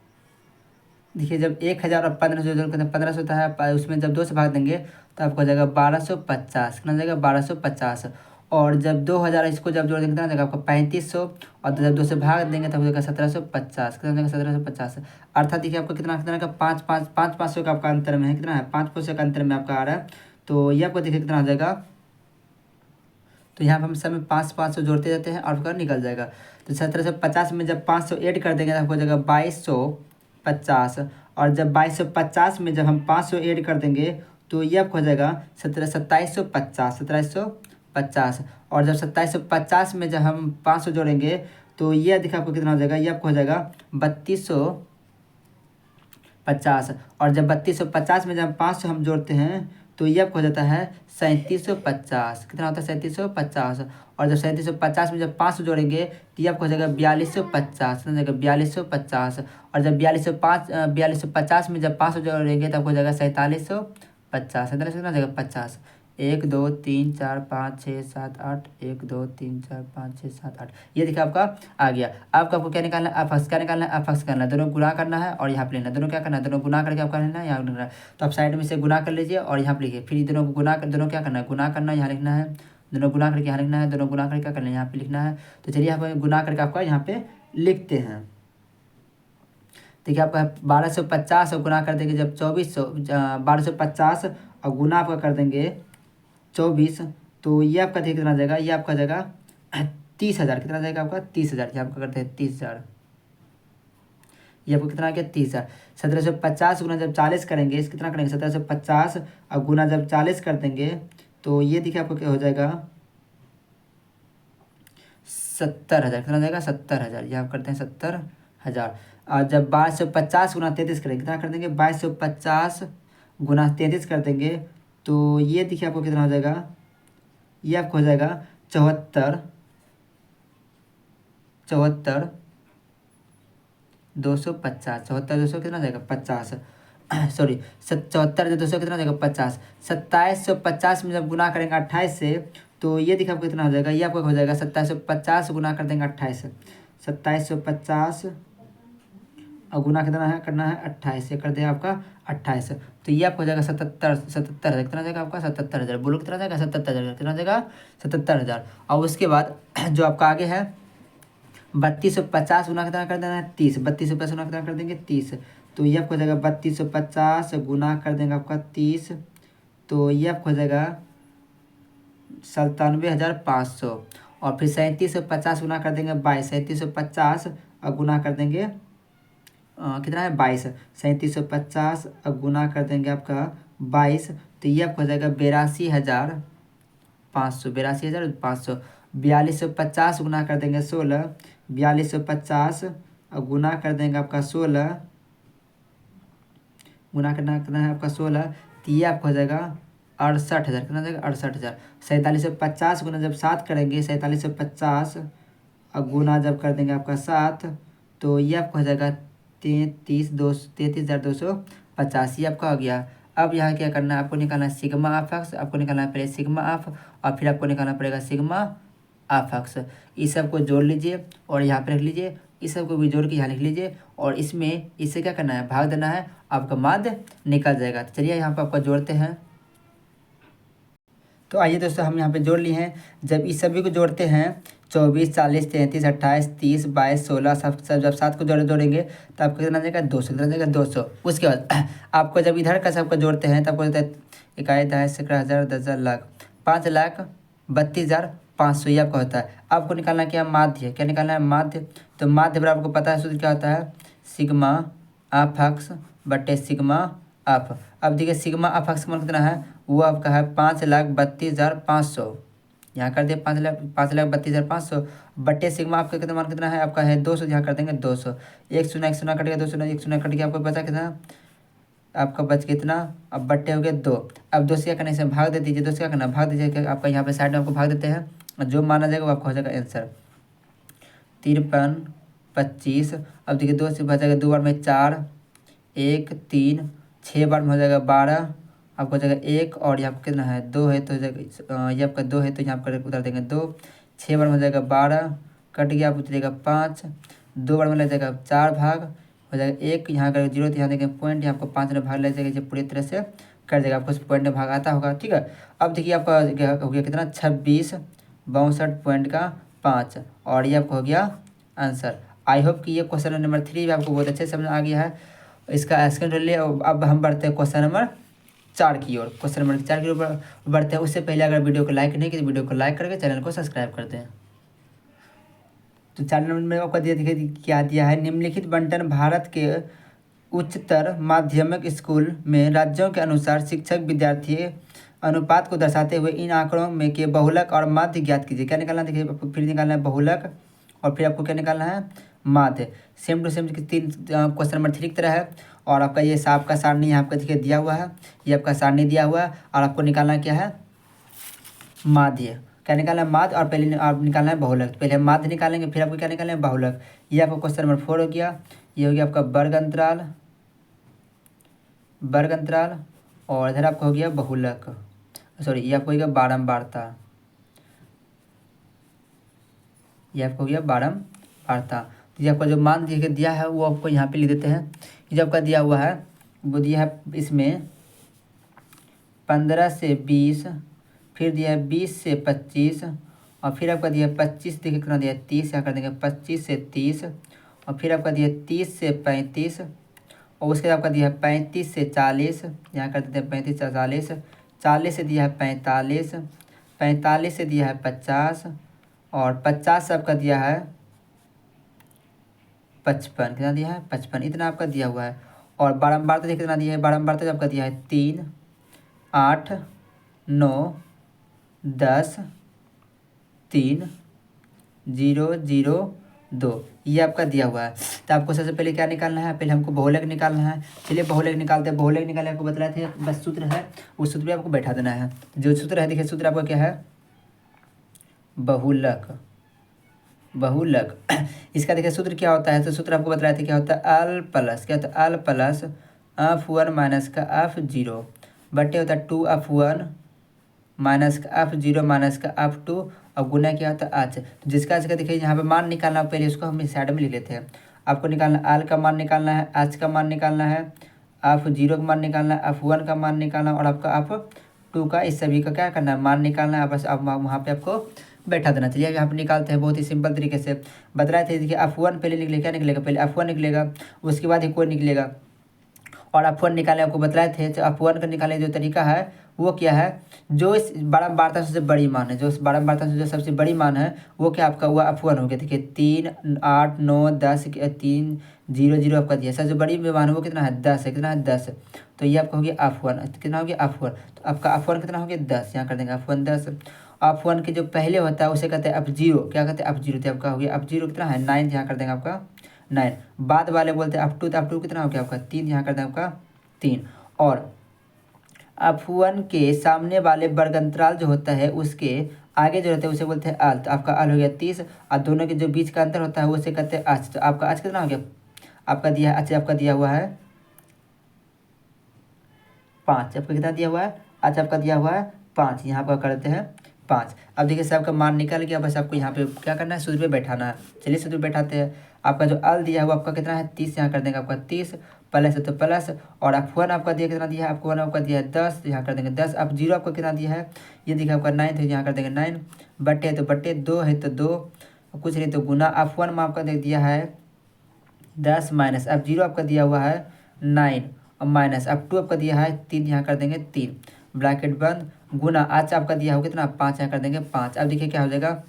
देखिए जब 1000 और 1500 जोड़ करते हैं 1500 होता है, उसमें जब दो से भाग देंगे तो आपको हो जाएगा 1250, कितना हो जाएगा 1250। और जब 2000 इसको जब जोड़ देंगे कितना हो जाएगा आपका 3500, और जब दो से भाग देंगे तब हो जाएगा 1750, कितना हो जाएगा 1750। अर्थात देखिए आपको कितना कितना का 500 का आपका अंतर में है, कितना है 500 का अंतर में आपका आ रहा है। तो ये आपको देखिए कितना हो जाएगा, तो यहाँ पर हम सब में 500 जोड़ते जाते हैं और आपका निकल जाएगा। तो 1750 में जब 500 ऐड कर देंगे तो आपको हो जाएगा 2250, और जब 2250 में जब हम 500 ऐड कर देंगे तो ये आपको हो जाएगा 2750, और जब 2750 में जब हम 500 जोड़ेंगे तो ये देखिए आपको कितना हो जाएगा, ये आपको हो जाएगा 3250, और जब 3250 में जब हम 500 हम जोड़ते हैं तो ये आपको हो जाता है 3750, कितना होता है 3750, और जब 3750 में जब 500 जोड़ेंगे तो ये आपको हो जाएगा 4250, कितना हो जाएगा 4250, और जब 4250 में जब 500 जोड़ेंगे तो आपको हो जाएगा 4750, कितना हो जाएगा 50। 1 2 3 4 5 6 7 8, 1 2 3 4 5 6 7 8, ये देखिए आपका आ गया। आपको क्या निकालना है, अपक्ष क्या निकालना है, अपक्ष करना है, दोनों गुणा करना है और यहाँ पे लेना है, दोनों क्या करना है, दोनों गुणा करके आपका लेना है, यहाँ लिखना है। तो आप साइड में से गुणा कर लीजिए और यहाँ पे लिखिए, फिर दोनों को गुणा कर, दोनों क्या करना है, गुणा करना है, यहाँ लिखना है, दोनों गुणा करके यहाँ लिखना है, दोनों गुणा करके क्या करना है, यहाँ पे लिखना है। तो चलिए यहाँ पे गुणा करके आपका यहाँ पे लिखते हैं। देखिए आपका 1250 और गुणा कर देंगे जब 2400, 1250 और गुणा आपका कर देंगे 24, तो ये आपका देखिए कितना आ जाएगा, ये आपका जाएगा 30,000, कितना जाएगा आपका 30,000, ये आपका करते हैं 30,000, ये आपको कितना आ गया 30,000। 1750 गुना जब 40 करेंगे, इस कितना करेंगे 1750 और गुना जब 40 कर देंगे तो ये देखिए आपको क्या हो जाएगा 70,000, कितना जाएगा 70,000, ये आप करते हैं 70,000। और जब 2250 गुना 33 करेंगे, कितना कर देंगे 2250 गुना 33 कर देंगे तो ये देखिए आपको कितना हो जाएगा, ये आपको हो जाएगा 74,250, 74,200 कितना जाएगा 50, सॉरी 74,200 कितना जाएगा 50। 2750 में जब गुना करेंगे 28 से तो ये देखिए आपको कितना हो जाएगा, ये आपको हो जाएगा 2750 गुना कर देंगे 28 से, 2750 और गुना कितना है करना है 28 से, कर देगा आपका 28, तो ये आपको हो जाएगा 77,000, कितना जाएगा आपका 77,000, बोलो कितना जाएगा 77,000, कितना जाएगा 77,000। और उसके बाद जो आपका आगे है 3250 गुना कितना कर देना है 30, 3250 गुना कितना कर देंगे 30, तो ये आपको हो जाएगा 3250 गुना कर देंगे आपका 30, तो ये आपको हो जाएगा 97,500, और फिर 3750 गुना कर देंगे 22, 3750 और गुना कर देंगे कितना है 22, 3750 और गुना कर देंगे आपका 22, तो ये आपको हो जाएगा 82,500, 82,500। 4250 गुना कर देंगे 16, 4250 और गुना कर देंगे आपका 16, गुना करना है आपका 16, तो ये आपको हो जाएगा 68,000, कितना जाएगा 68,000। 4750 गुना जब 7 करेंगे, 4750 और गुना जब कर देंगे आपका 7 तो ये आपको हो जाएगा 33,250, ये आपका हो गया। अब यहाँ क्या करना है, आपको निकालना है सिग्मा अपक्ष, आपको निकालना है पहले सिग्मा अप और फिर आपको निकालना पड़ेगा सिग्मा अपक्ष। इस सब को जोड़ लीजिए और यहाँ पे रख लीजिए, इस सब को भी जोड़ के यहाँ लिख लीजिए और इसमें इससे क्या करना है भाग देना है, आपका माध्य निकल जाएगा। तो चलिए यहाँ पर आपका जोड़ते हैं। तो आइए दोस्तों हम यहाँ पे जोड़ लिए हैं। जब इस सभी को जोड़ते हैं 24, 40, 33, 28, 30, 22, 16 सब जब 7 को जोड़ेंगे तो आपको कितना जाएगा 200, कितना जाएगा 200। उसके बाद आपको जब इधर का सबको जोड़ते हैं तब आपको होता है 21, 22, 11, 10,000, 10,000, लाख, 5,32,500, ये आपका होता है। आपको निकालना क्या माध्य, क्या निकालना है माध्य। तो माध्य बराबर आपको पता है सूत्र क्या होता है, सिग्मा अपक्ष बटे सिग्मा अप। अब देखिए सिग्मा अपक्ष का मान कितना है, वो आपका है 5,32,500, यहाँ कर दिया 5,32,500 बट्टे सिग्मा आपका कितना मान कितना है आपका है 200, यहाँ कर देंगे 200। एक शून्य कट गया, 2 शून्य, एक शून्य कट गया, आपको बचा कितना आपका बच कितना, अब बट्टे हो गए 2। अब 2 से क्या करना है, इसे भाग दे दीजिए, 2 से क्या करना भाग दीजिए, आपका यहाँ पे साइड में आपको भाग देते हैं, और जो माना जाएगा वो आपका हो जाएगा आंसर 53 25। अब देखिए 2 से बच जाएगा 2 बार में 4, 1 3, 6 बार में हो जाएगा 12, आपको हो जाएगा 1, और यहाँ पर कितना है 2 है तो हो जाएगा ये आपका 2 है तो यहाँ पर उतार देंगे 2, 6 बार में हो जाएगा 12, कट गया, आप उतरेगा 5, 2 बार में लग जाएगा 4 भाग, हो जाएगा 1, यहाँ का 0 तो यहाँ देंगे पॉइंट, यहाँ आपको 5 में भाग लग जाएगा, ये पूरी तरह से कर देगा, आपको उस पॉइंट में भाग आता होगा, ठीक है। अब देखिए आपका हो गया कितना 26 62.5, और ये आपको हो गया आंसर। आई होप कि ये क्वेश्चन नंबर 3 भी आपको बहुत अच्छे से समझ आ गया है, इसका स्क्रीन ले। अब हम बढ़ते हैं क्वेश्चन नंबर 4 की ओर। क्वेश्चन नंबर 4 की ओर बढ़ते हैं, उससे पहले अगर वीडियो को लाइक नहीं की तो वीडियो को लाइक करके चैनल को सब्सक्राइब करते हैं। तो 4 नंबर में आपका देखिए क्या दिया है, निम्नलिखित बंटन भारत के उच्चतर माध्यमिक स्कूल में राज्यों के अनुसार शिक्षक विद्यार्थी अनुपात को दर्शाते हुए इन आंकड़ों में के बहुलक और माध्य ज्ञात कीजिए। क्या निकालना है, देखिए फिर निकालना है बहुलक, और फिर आपको क्या निकालना है माध्य। Same to same 3 question number 3 की तरह है, और आपका ये सांप का सारणी यहाँ आपका देखिए दिया हुआ है, ये आपका सारणी दिया हुआ है, और आपको निकालना क्या है माध्य। क्या निकालना है माध्य, और पहले आप निकालना है बहुलक। पहले हम माध्य निकालेंगे, फिर आपको क्या निकालना है बहुलक। ये आपका क्वेश्चन नंबर 4 हो गया। ये हो गया आपका वर्ग अंतराल, वर्ग अंतराल, और इधर आपका हो गया बहुलक, सॉरी ये आपको हो गया बारंबारता, ये आपको हो गया बारंबारता। तो ये आपका जो मान दिया है वो आपको यहाँ पे लिख देते हैं। ये जो आपका दिया हुआ है वो दिया है इसमें 15 से 20, फिर दिया है 20 से 25, और फिर आपका दिया है 25 देखिए कितना दिया है 30, यहाँ कर देंगे 25 से 30, और फिर आपका दिया है 30 से 35, और उसके बाद आपका दिया है 35 से 40, यहाँ कर देते हैं 35 से 40, 40 से दिया है 45, 45 से दिया है 50, और 50 से आपका दिया है 55, कितना दिया है 55, इतना आपका दिया हुआ है। और बारंबारता देखिए कितना दिया है, बारंबारता आपका दिया है 3 8 9 10 3 0 0 2, ये आपका दिया हुआ है। तो आपको सबसे पहले क्या निकालना है, पहले हमको बहुलक निकालना है। चलिए बहुलक निकालते हैं। बहुलक निकालने आपको बतलाए थे, बस सूत्र है, उस सूत्र पे आपको बैठा देना है। जो सूत्र है देखिए, सूत्र आपका क्या है बहुलक, बहुलक इसका देखिए सूत्र क्या होता है, तो सूत्र आपको बतलाए थे क्या होता है अल प्लस, क्या होता है अल प्लस f1 माइनस का f0 बटे होता है 2f1 माइनस का f0 माइनस का f2, और गुना क्या होता है h। तो जिसका इसका देखिए यहाँ पे मान निकालना, पहले इसको हम इस साइड में लिख लेते हैं। आपको निकालना आल का मान निकालना है, h का मान निकालना है, f0 का मान निकालना है, f1 का मान निकालना, और आपका f2 का, इस सभी का क्या करना है मान निकालना है। बस अब वहाँ पे आपको बैठा देना। चलिए यहाँ पे निकालते हैं, बहुत ही सिंपल तरीके से बतलाए थे। देखिए f1 पहले निकले, क्या निकलेगा पहले f1 निकलेगा, उसके बाद ही कोई निकलेगा, और f1 निकालने आपको बतलाए थे। तो f1 का निकालने जो तरीका है वो क्या है, जो इस बारंबारता से सबसे बड़ी मान है, जो इस बारंबारता से जो सबसे बड़ी मान है वो क्या आपका हुआ f1 हो गया। देखिए 3 8 9 10 3 0 0 आपका दिया, सबसे बड़ी मान है वो कितना है 10 है, कितना है 10। तो ये आपका हो गया f1, कितना हो गया f1, तो आपका f1 कितना हो गया 10, यहाँ कर देंगे f1 10। f1 के जो पहले होता है उसे कहते हैं f0, क्या कहते हैं f0, तो आपका हो गया f0 कितना है 9, यहाँ कर देंगे आपका 9। बाद वाले बोलते हैं f2, तो f2 कितना हो गया आपका 3, यहाँ कर देंगे आपका 3। और f1 के सामने वाले वर्गंतराल जो होता है उसके आगे जो रहता है उसे बोलते हैं अल, तो आपका अल हो गया 30, और दोनों के जो बीच का अंतर होता है उसे कहते हैं अच। तो आपका अच कितना हो गया, आपका दिया है अच, आपका दिया हुआ है 5, आपका कितना दिया हुआ है अच, आपका दिया हुआ है 5, यहाँ पर करते हैं 5। अब देखिए सबका मान निकल गया, बस आपको यहाँ पे क्या करना है सूत्र पे बैठाना है। चलिए सूत्र पे बैठाते हैं। आपका जो अल दिया हुआ आपका कितना है 30, यहाँ कर देंगे आपका 30, प्लस है तो प्लस, और f1 आपका दिया कितना दिया है, आपको 1 आपका दिया है 10, यहाँ कर देंगे 10। अब 0 आपका कितना दिया है, ये देखिए आपका 9 तो यहाँ कर देंगे 9, बटे है तो बटे, 2 है तो 2, कुछ नहीं तो गुना। f1 में आपका देख दिया है 10 माइनस f0 आपका दिया हुआ है 9, और माइनस f2 आपका दिया है 3, यहाँ कर देंगे 3, ब्रैकेट बंद, गुना आज आपका दिया हो कितना 5, यहाँ कर देंगे 5। अब देखिए क्या हो जाएगा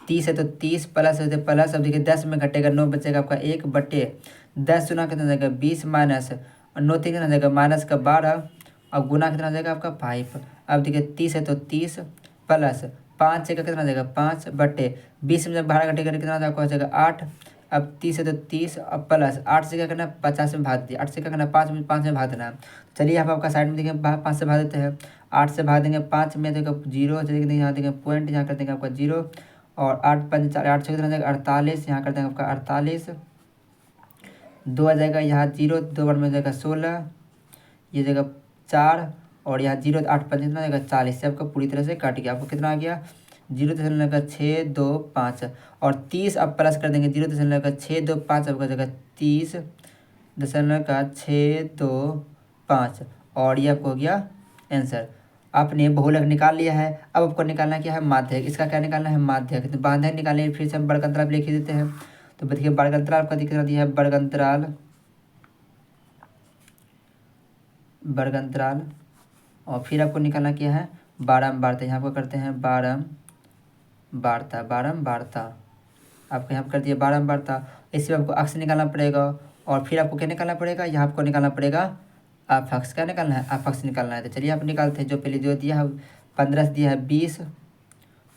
30 है तो 30, प्लस है तो प्लस, अब देखिए 10 में घटेगा 9, बचेगा आपका 1 बटे 10 गुना कितना हो जाएगा 20, माइनस 9 3 कितना हो जाएगा माइनस का 12, और गुना कितना हो जाएगा आपका 5। अब देखिए 30 है तो 30, प्लस 5 से का कितना आ जाएगा 5/20 में जब 12 घटे कितना आपका हो जाएगा 8। अब 30 है तो 30 अब प्लस 8 से क्या करना है 50 में भाग दिया, 8 से क्या करना है 5 में भाग देना है। चलिए यहाँ पर आपका साइड में देखेंगे 5 से भाग देते हैं, 8 से भाग देंगे 5 में देखो 0, चलिए यहाँ देंगे पॉइंट, यहाँ कर देंगे आपका 0 और 8 से कितना हो जाएगा 48, यहाँ कर देंगे आपका 48, 2 आ जाएगा यहाँ 0, 2 बार में हो जाएगा 16, ये जगह 4 और यहाँ 0 8 5 कितना जाएगा 40 से आपका पूरी तरह से काट गया। आपको कितना आ गया 0.625 और 30 आप प्लस कर देंगे 0.625 आपका जगह 30.625 और ये आपको हो गया आंसर। आपने बहुलक निकाल लिया है। अब आपको निकालना क्या है माध्यक। इसका क्या निकालना है माध्यक। तो माध्यक निकालने फिर से हम वर्गअंतराल लिख देते हैं। तो देखिए वर्गअंतराल आपका दिख दिया है वर्गअंतराल और फिर आपको निकालना क्या है बारंबारता। यहाँ पर करते हैं बारंबारता आपको यहाँ पर कर दिया बारंबारता। इससे आपको अक्ष निकालना पड़ेगा और फिर आपको क्या निकालना पड़ेगा यहाँ आपको निकालना पड़ेगा अफक्स। क्या निकालना है अफक्स निकालना है। तो चलिए आप निकालते हैं। जो पहले जो दिया है 15 से दिया है 20,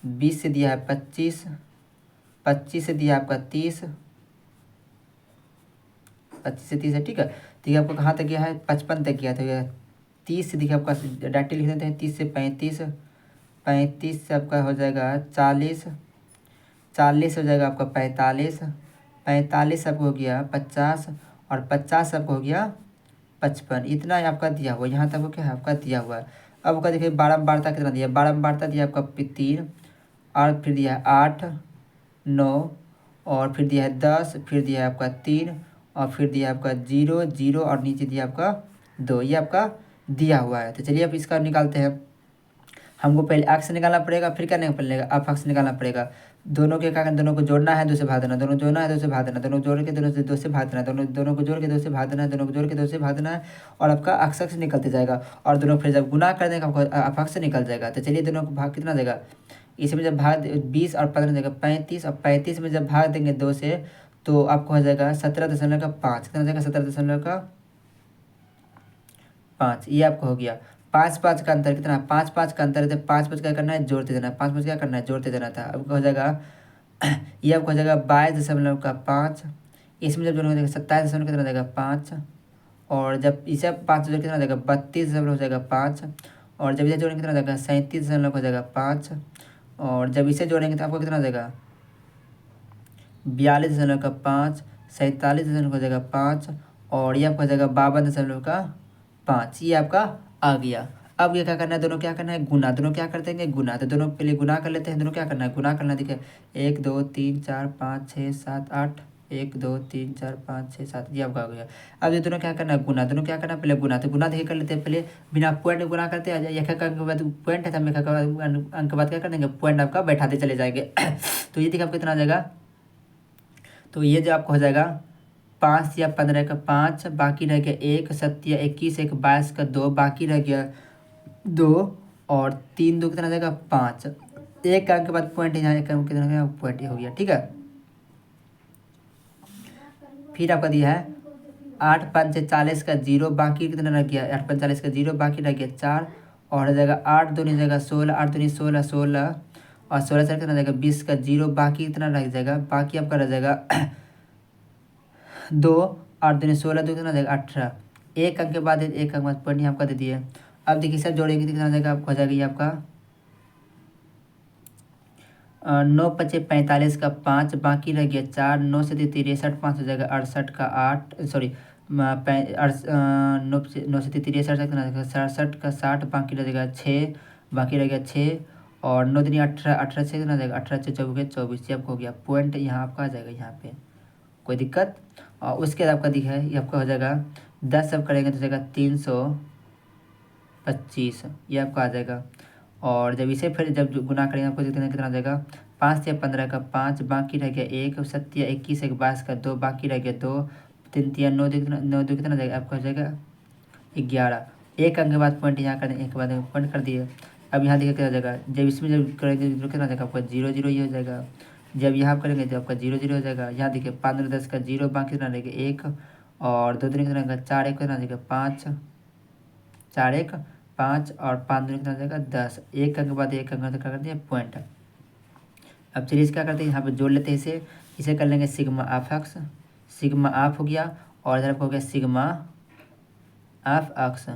20 से दिया है 25, 25 से दिया आपका 30, 25 से 30 है ठीक है। ठीक है आपको कहाँ तक गया है 55 तक गया। तो 30 से देखिए आपका डायरेक्टली लिख देते हैं 30 से 35, 35 से आपका हो जाएगा 40, 40 हो जाएगा आपका 45, 45 आपको हो गया 50 और 50 आपको हो गया 55। इतना ही आपका दिया हुआ यहाँ तक क्या है आपका दिया हुआ है। अब आपका देखिए बारंबारता कितना दिया बारंबारता दिया आपका 3 और फिर दिया है 8, 9 और फिर दिया है 10, फिर दिया है आपका 3 और फिर दिया है आपका 0 0 और नीचे दिया आपका 2। ये आपका दिया हुआ है। तो चलिए अब इसका निकालते हैं। हमको पहले अक्ष निकालना पड़ेगा फिर क्या नहीं पड़ेगा अफक्स निकालना पड़ेगा। दोनों के क्या दोनों को जोड़ना है 2 से भाग देना, दोनों जोड़ना है 2 से भाग देना, दोनों जोड़ के 2 से भाग देना, दोनों को जोड़ के 2 से भाग देना, दोनों को जोड़ के 2 से भाग देना है और आपका अक्ष निकलते जाएगा और दोनों फिर जब गुना कर देगा आपको अफक्स निकल जाएगा। तो चलिए दोनों को भाग कितना देगा इसमें जब भाग 20 और 15 देगा 35 और 35 में जब भाग देंगे 2 से तो आपको हो जाएगा 17.5 कितना हो जाएगा 17.5। ये आपको हो गया 5 का अंतर कितना 5 का अंतर है। 5 क्या करना है जोड़ते देना, 5 क्या करना है जोड़ते देना था। अब हो जाएगा ये आपको हो जाएगा 22.5। इसमें जब जोड़ेंगे हो जाएगा 27 कितना हो जाएगा 5 और जब इसे 5 जोड़ कितना हो जाएगा 32 हो जाएगा 5 और जब इसे जोड़ेंगे कितना हो जाएगा 37 हो जाएगा 5 और जब इसे जोड़ेंगे तो आपको कितना हो जाएगा 42.5, 47 हो जाएगा 5 और ये आपका हो जाएगा 52.5। ये आपका आ गया। अब ये क्या करना है दोनों क्या करना है गुना। दोनों क्या करते हैं गुना। तो दोनों पहले गुना कर लेते हैं। दोनों क्या करना है गुना करना देखिए 1 2 3 4 5 6 7 8 1 2 3 4 5 6 7 ये आपका हो गया। अब ये दोनों क्या करना है गुना। दोनों क्या करना है पहले गुना। तो गुना देखिए कर लेते हैं पहले बिना पॉइंट गुना करते हैं। एक अंक के बाद पॉइंट है तो हम एक अंक के बाद क्या कर देंगे पॉइंट आपका बैठाते चले जाएंगे। तो ये देखिए आपको कितना आ जाएगा। तो ये जो आपको हो जाएगा 5 या 15 का 5 बाकी रह गया 1 7 या 21 1 22 का 2 बाकी रह गया 2 और 3 2 कितना जाएगा 5। एक अंक के बाद पॉइंट यहाँ एक अंक कितना पॉइंट हो गया ठीक है। फिर आपका दिया है 8 5 40 का 0 बाकी कितना रह गया 8 5 40 का 0 बाकी रह गया 4 और हो जाएगा 8 2 जाएगा 16 8 2 16 16 और 16 से कितना जाएगा 20 का 0 बाकी कितना रह जाएगा बाकी आपका रह जाएगा 2 8 2 16 2 कितना जाएगा 18। एक अंक के बाद एक अंक के बाद पॉइंट यहाँ आपका दे दिए। अब देखिए सब जोड़ेंगे तो कितना जाएगा आपको हो जाएगा ये आपका 9 5 45 का 5 बाकी रह गया 4 9 से 63 5 हो जाएगा 68 का 8 सॉरी 9 से 63 67 का 60 बाकी रह जाएगा 6 बाकी रह गया 6 और 9 दिन 18 18 से कितना जाएगा 18 से 24 ये आपको हो गया पॉइंट यहाँ आपका आ जाएगा यहाँ पे कोई दिक्कत। और उसके बाद आपका दिखा है ये आपका हो जाएगा 10 सब करेंगे तो जाएगा 325 ये आपका आ जाएगा। और जब इसे फिर जब गुना करेंगे आपको कितना आ जाएगा 5 या 15 का 5 बाकी रह गया 1 7 या 21 1 22 का 2 बाकी रह गया 2 3 या 9 2 कितना जाएगा आपका हो जाएगा 11। एक अंक के बाद पॉइंट यहाँ कर दें एक के बाद पॉइंट कर दिए। अब यहाँ देखिए क्या हो जाएगा जब इसमें जब करेंगे तो कितना जाएगा आपका 0 0 ये हो जाएगा। जब यहाँ करेंगे तो आपका 0 0 हो जाएगा। यहाँ देखिए 15 10 का 0 बाकी कितना रहेगा 1 और 2 दिन कितना रहेगा 4 1 कितना रहेगा 5 4 1 5 और 5 दूनी कितना हो जाएगा 10। एक अंक के बाद एक अंक तो क्या करते हैं पॉइंट। अब चलिए इसे क्या करते हैं यहाँ पे जोड़ लेते हैं इसे कर लेंगे sigma of x, sigma of हो गया और इधर आपको हो गया सिग्मा ऑफ एक्स।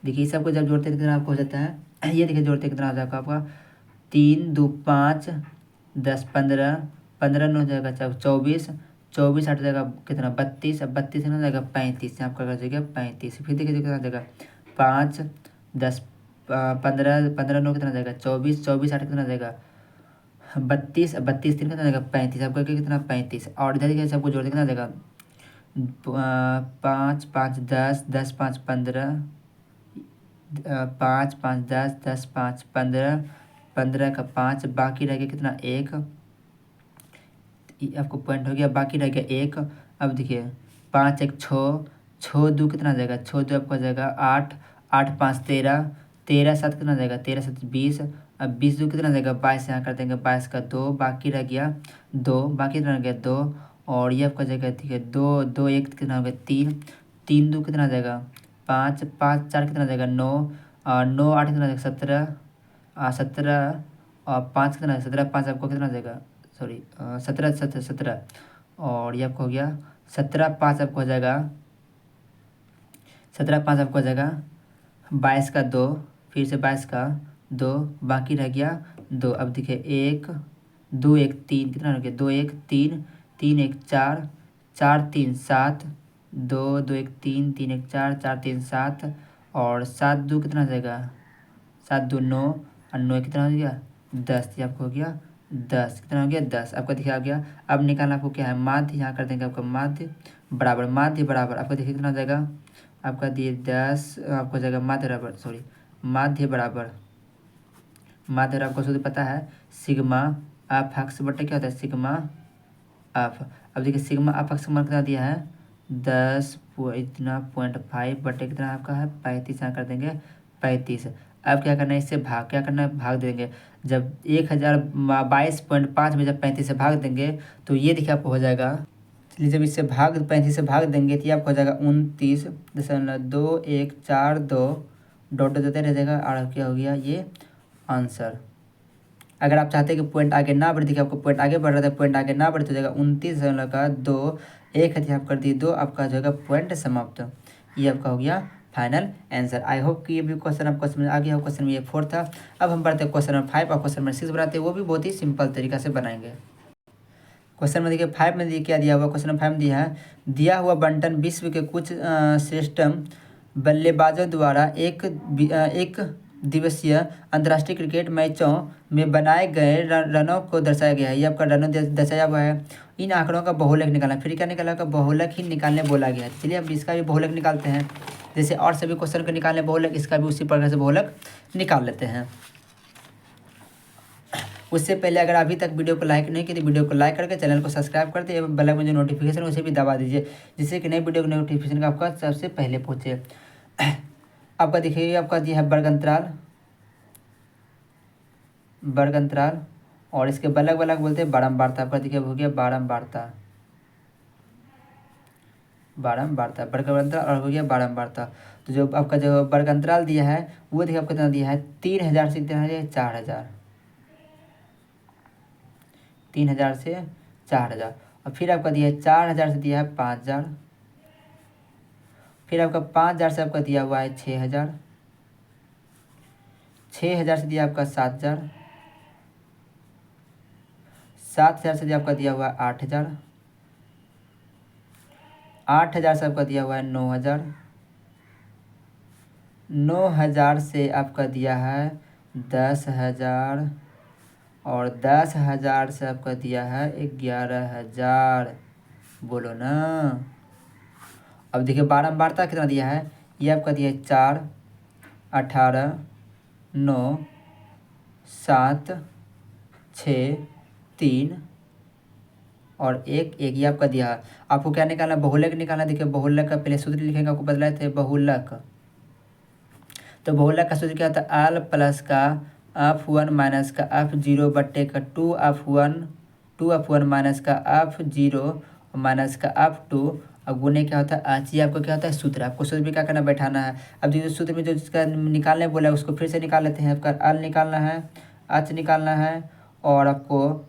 देखिए इस सबको जब जोड़ते हैं कितना आपको हो जाता है, ये देखिए जोड़ते कितना हो जाएगा आपका 3 2 5 10 15, 15 9 हो जाएगा 24, 24 8 हो जाएगा कितना 32, अब 32 कितना हो जाएगा 35, यहाँ आपका कर जाएगा 35। फिर देखिए कितना हो जाएगा 5 10 15, 15 9 कितना हो जाएगा 24, 24 8 कितना हो जाएगा 32, 32 3 कितना हो जाएगा 35, आपका कितना 35। और इधर देखिए सबको जोड़ते कितना हो जाएगा 5 5 10, 10 5 15, 5 5 10, 10 5 15, 15 का 5 बाकी रह गया कितना 1, आपको पॉइंट हो गया, बाकी रह गया 1। अब देखिए 5 1 6, 6 2 कितना हो जाएगा 6 2 आपका हो जाएगा 8, 8 5 13, 13 7 कितना हो जाएगा 13 7 20। अब 20 2 कितना हो जाएगा 22, यहाँ कर देंगे 22 का 2, बाकी रह गया 2, बाकी रह गया 2। और ये आपका जगह ठीक है 2 2 1 कितना हो गया 3, 3 2 कितना हो जाएगा 5, 5 4 कितना हो जाएगा 9, और 9 8 कितना हो जाएगा 17, 17 और 5 कितना 17 5 आपको कितना हो जाएगा सॉरी 17 17 17। और ये आपको हो गया 17 5 आपको हो जाएगा 17 5 आपको हो जाएगा 22 का 2, फिर से 22 का 2, बाकी रह गया 2। अब देखिए 1 2 1 3 कितना हो गया 2 1 3, 3 1 4, 4 3 7, 2 2 1 3, 3 1 4, 4 3 7, और 7 2 कितना हो जाएगा 7 2 9, और 9 कितना हो गया 10, ये आपको हो गया 10, कितना हो गया 10। आपका देखिए आ गया। अब निकालना आपको क्या है माध्य, यहाँ कर देंगे आपका माध्य बराबर, माध्य बराबर आपका देखिए कितना हो जाएगा आपका दिए 10, आपको हो जाएगा माध्य बराबर सॉरी माध्य बराबर, माध्य आपको शुद्ध पता है सिग्मा ऑफ एक्स बटे क्या होता है सिग्मा ऑफ। अब देखिए सिग्मा ऑफ एक्स का मान कितना दिया है 10 इतना 0.5 बटे कितना आपका है 35, यहाँ कर देंगे 35। अब क्या करना है इससे भाग, क्या करना है भाग देंगे। जब 1022.5 में जब 35 से भाग देंगे तो ये देखिए आपको हो जाएगा, चलिए जब इससे भाग 35 से भाग देंगे तो ये आपको हो जाएगा 29.214 डॉट देते रह जाएगा, और क्या हो गया ये आंसर। अगर आप चाहते हैं कि पॉइंट आगे ना बढ़े, देखिए आपको पॉइंट आगे बढ़ रहा था, पॉइंट आगे ना बढ़े तो जाएगा 29.2 एक है आप कर दिए 2, आपका जो है पॉइंट समाप्त। ये आपका हो गया फाइनल आंसर। आई होप कि ये भी क्वेश्चन आपको समझ आ गया हो। क्वेश्चन में ये 4 था। अब हम बढ़ते हैं क्वेश्चन नंबर 5 और क्वेश्चन नंबर 6 बनाते हैं, वो भी बहुत ही सिंपल तरीका से बनाएंगे। क्वेश्चन में देखिए 5 में देखिए क्या दिया हुआ, क्वेश्चन नंबर 5 में दिया है दिया हुआ बंटन विश्व के कुछ श्रेष्ठ बल्लेबाजों द्वारा एक दिवसीय अंतर्राष्ट्रीय क्रिकेट मैचों में बनाए गए रनों को दर्शाया गया है। ये आपका रनों दर्शाया हुआ है। इन आंकड़ों का बहुलक निकालना, फिर क्या निकाला का बहुलक ही निकालने बोला गया है। चलिए अब इसका भी बहुलक निकालते हैं, जैसे और सभी क्वेश्चन को निकालने बहुलक, इसका भी उसी प्रकार से बहुलक निकाल लेते हैं। उससे पहले अगर अभी तक वीडियो को लाइक नहीं किया तो वीडियो को लाइक करके चैनल को सब्सक्राइब कर दे एवं बेल आइकन में जो नोटिफिकेशन है उसे भी दबा दीजिए, जिससे कि नई वीडियो का नोटिफिकेशन का आपका सबसे पहले पहुँचे। आपका देखिए आपका दिया है वर्ग अंतराल और इसके बलक बलक बोलते हैं बारंबारता। आपका देखिए हो गया बारंबारता, वर्ग अंतराल और हो गया बारंबारता। तो जो आपका जो वर्ग अंतराल दिया है वो देखिए आपको कितना दिया है 3000 से कितना है 4000, 3000 से 4000। और फिर आपका दिया है 4000 से दिया है 5000, फिर आपका 5000 से आपका दिया हुआ है 6000, 6000 से दिया आपका 7000, 7000 से दिया आपका दिया हुआ है 8000, 8000 से आपका दिया हुआ है 9000, 9000 से आपका दिया है 10000, और 10000 से आपका दिया है 11000। बोलो ना। अब देखिए बारंबारता कितना दिया है, ये आपका दिया है 4 18 9 7 6 3 और 1 1, ये आपका दिया है। आपको क्या निकालना, बहुलक निकालना। देखिए बहुलक का पहले सूत्र लिखेंगे, आपको बदलाए थे बहुलक। तो बहुलक का सूत्र क्या होता है आल प्लस का f1 माइनस का f0 बट्टे का 2f1 माइनस का f0 माइनस का f2 और गुने क्या होता है आच। ये आपको क्या होता है सूत्र, आपको सूत्र भी क्या करना बैठाना है। अब देखिए सूत्र में जो जिसका निकालने बोला है उसको फिर से निकाल लेते हैं। आपका अल निकालना है, आच निकालना है, और आपको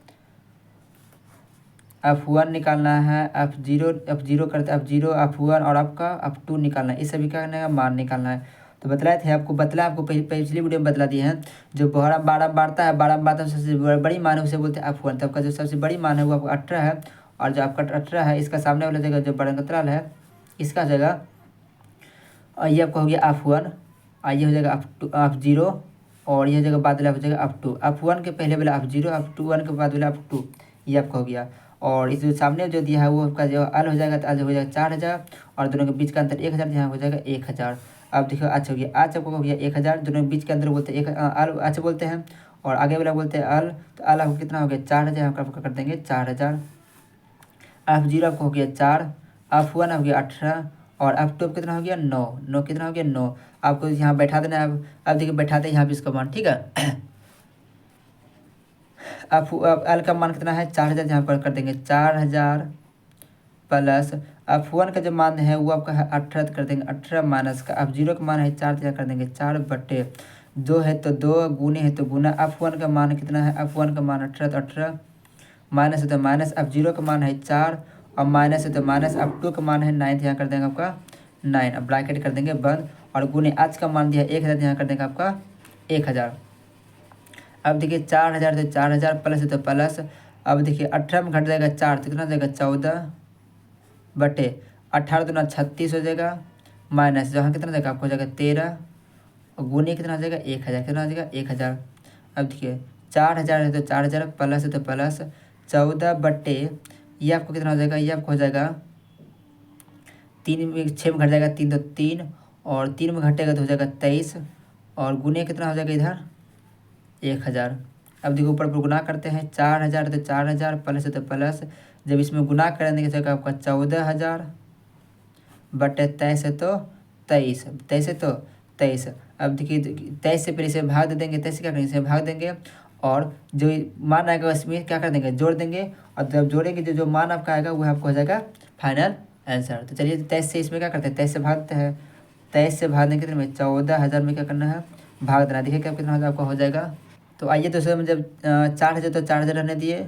F1 निकालना है, F0 करते F0 F1 और आपका F2 निकालना है। इस सभी का करने का मान निकालना है। तो बतलाए थे आपको, आपको पिछली वीडियो में बतला दिए हैं। जो बारह बारह बारता है, बारह बारता है सबसे बड़ी मान है उसे बोलते हैं F1। तब का जो सबसे बड़ी मान है वो आपको 18 है, और जो आपका 18 है इसका सामने वाला जगह जो बड़ंगतराल है इसका जगह, और ये आपका हो गया F1, और ये हो जाएगा F0, और यह जगह बाद वाला हो जाएगा F2। F1 के पहले वाला F0, F1 के बाद वाला F2, ये आपका हो गया। और इस जो सामने जो दिया है वो आपका जो अल हो जाएगा, तो अल हो जाएगा 4000, और दोनों के बीच का अंतर 1000, यहाँ हो जाएगा 1000। अब देखो अच्छा हो गया, आज आपको हो गया 1000, दोनों के बीच के अंतर बोलते हैं अल अच्छा बोलते हैं, और आगे वाला बोलते हैं अल। तो अल आपको कितना हो गया 4000, आपका कर देंगे 4000। F0 आपको हो गया 4, F1 हो गया 18, और F2 कितना हो गया 9, 9 कितना हो गया 9। आपको यहाँ बैठा देना है। अब देखिए बैठाते हैं यहाँ पे इसका मान, ठीक है। अब एल का मान कितना है 4000, यहाँ पर कर देंगे 4000 प्लस F1 का जो मान है वो आपका है 18, कर देंगे 18 माइनस का F0 का मान है 4000, कर देंगे 4/2 है तो 2, गुने है तो गुना। F1 का मान कितना है, F1 का मान 18 तो 18, माइनस है तो माइनस, F0 का मान है 4, और माइनस है तो माइनस, F2 का मान है 9, यहाँ कर देंगे आपका 9। अब ब्रैकेट कर देंगे बंद, और गुने आज का मान दिया 1000, यहाँ कर देंगे आपका 1000। अब देखिए 4000 तो 4000 प्लस है तो प्लस। अब देखिए 18 में घट जाएगा 4 तो कितना हो जाएगा 14/18, दूना 36 हो जाएगा, माइनस जहाँ कितना जाएगा आपको हो जाएगा 13, और गुने कितना हो जाएगा 1000, कितना हो जाएगा 1000। अब देखिए 4000 है तो 4000 प्लस है तो प्लस 14/, ये आपको कितना हो जाएगा, ये आपको हो जाएगा 3 में 6 में घट जाएगा 3 तो 3, और 3 में घटेगा तो हो जाएगा 23, और गुने कितना हो जाएगा इधर 1000। अब देखो ऊपर पर गुना करते हैं, 4000 तो 4000 प्लस है तो प्लस, जब इसमें गुना करेंगे तो आपका 14000/23 है तो 23, 23 है तो 23। अब देखिए 23 से पहले इसे भाग दे देंगे, 23 से क्या करेंगे इसे भाग देंगे, और जो मान आएगा उसमें क्या कर देंगे जोड़ देंगे, और जब जोड़ेंगे जो जो मान आपका आएगा वो आपको हो जाएगा फाइनल आंसर। तो चलिए 23 से इसमें क्या करते हैं, 23 से भागते हैं, 23 से भागने के कितने में 14000 में क्या करना है भाग देना। देखिए क्या कितना आपका हो जाएगा। तो आइए दोस्तों में जब 4000 तो 4000 रहने दिए,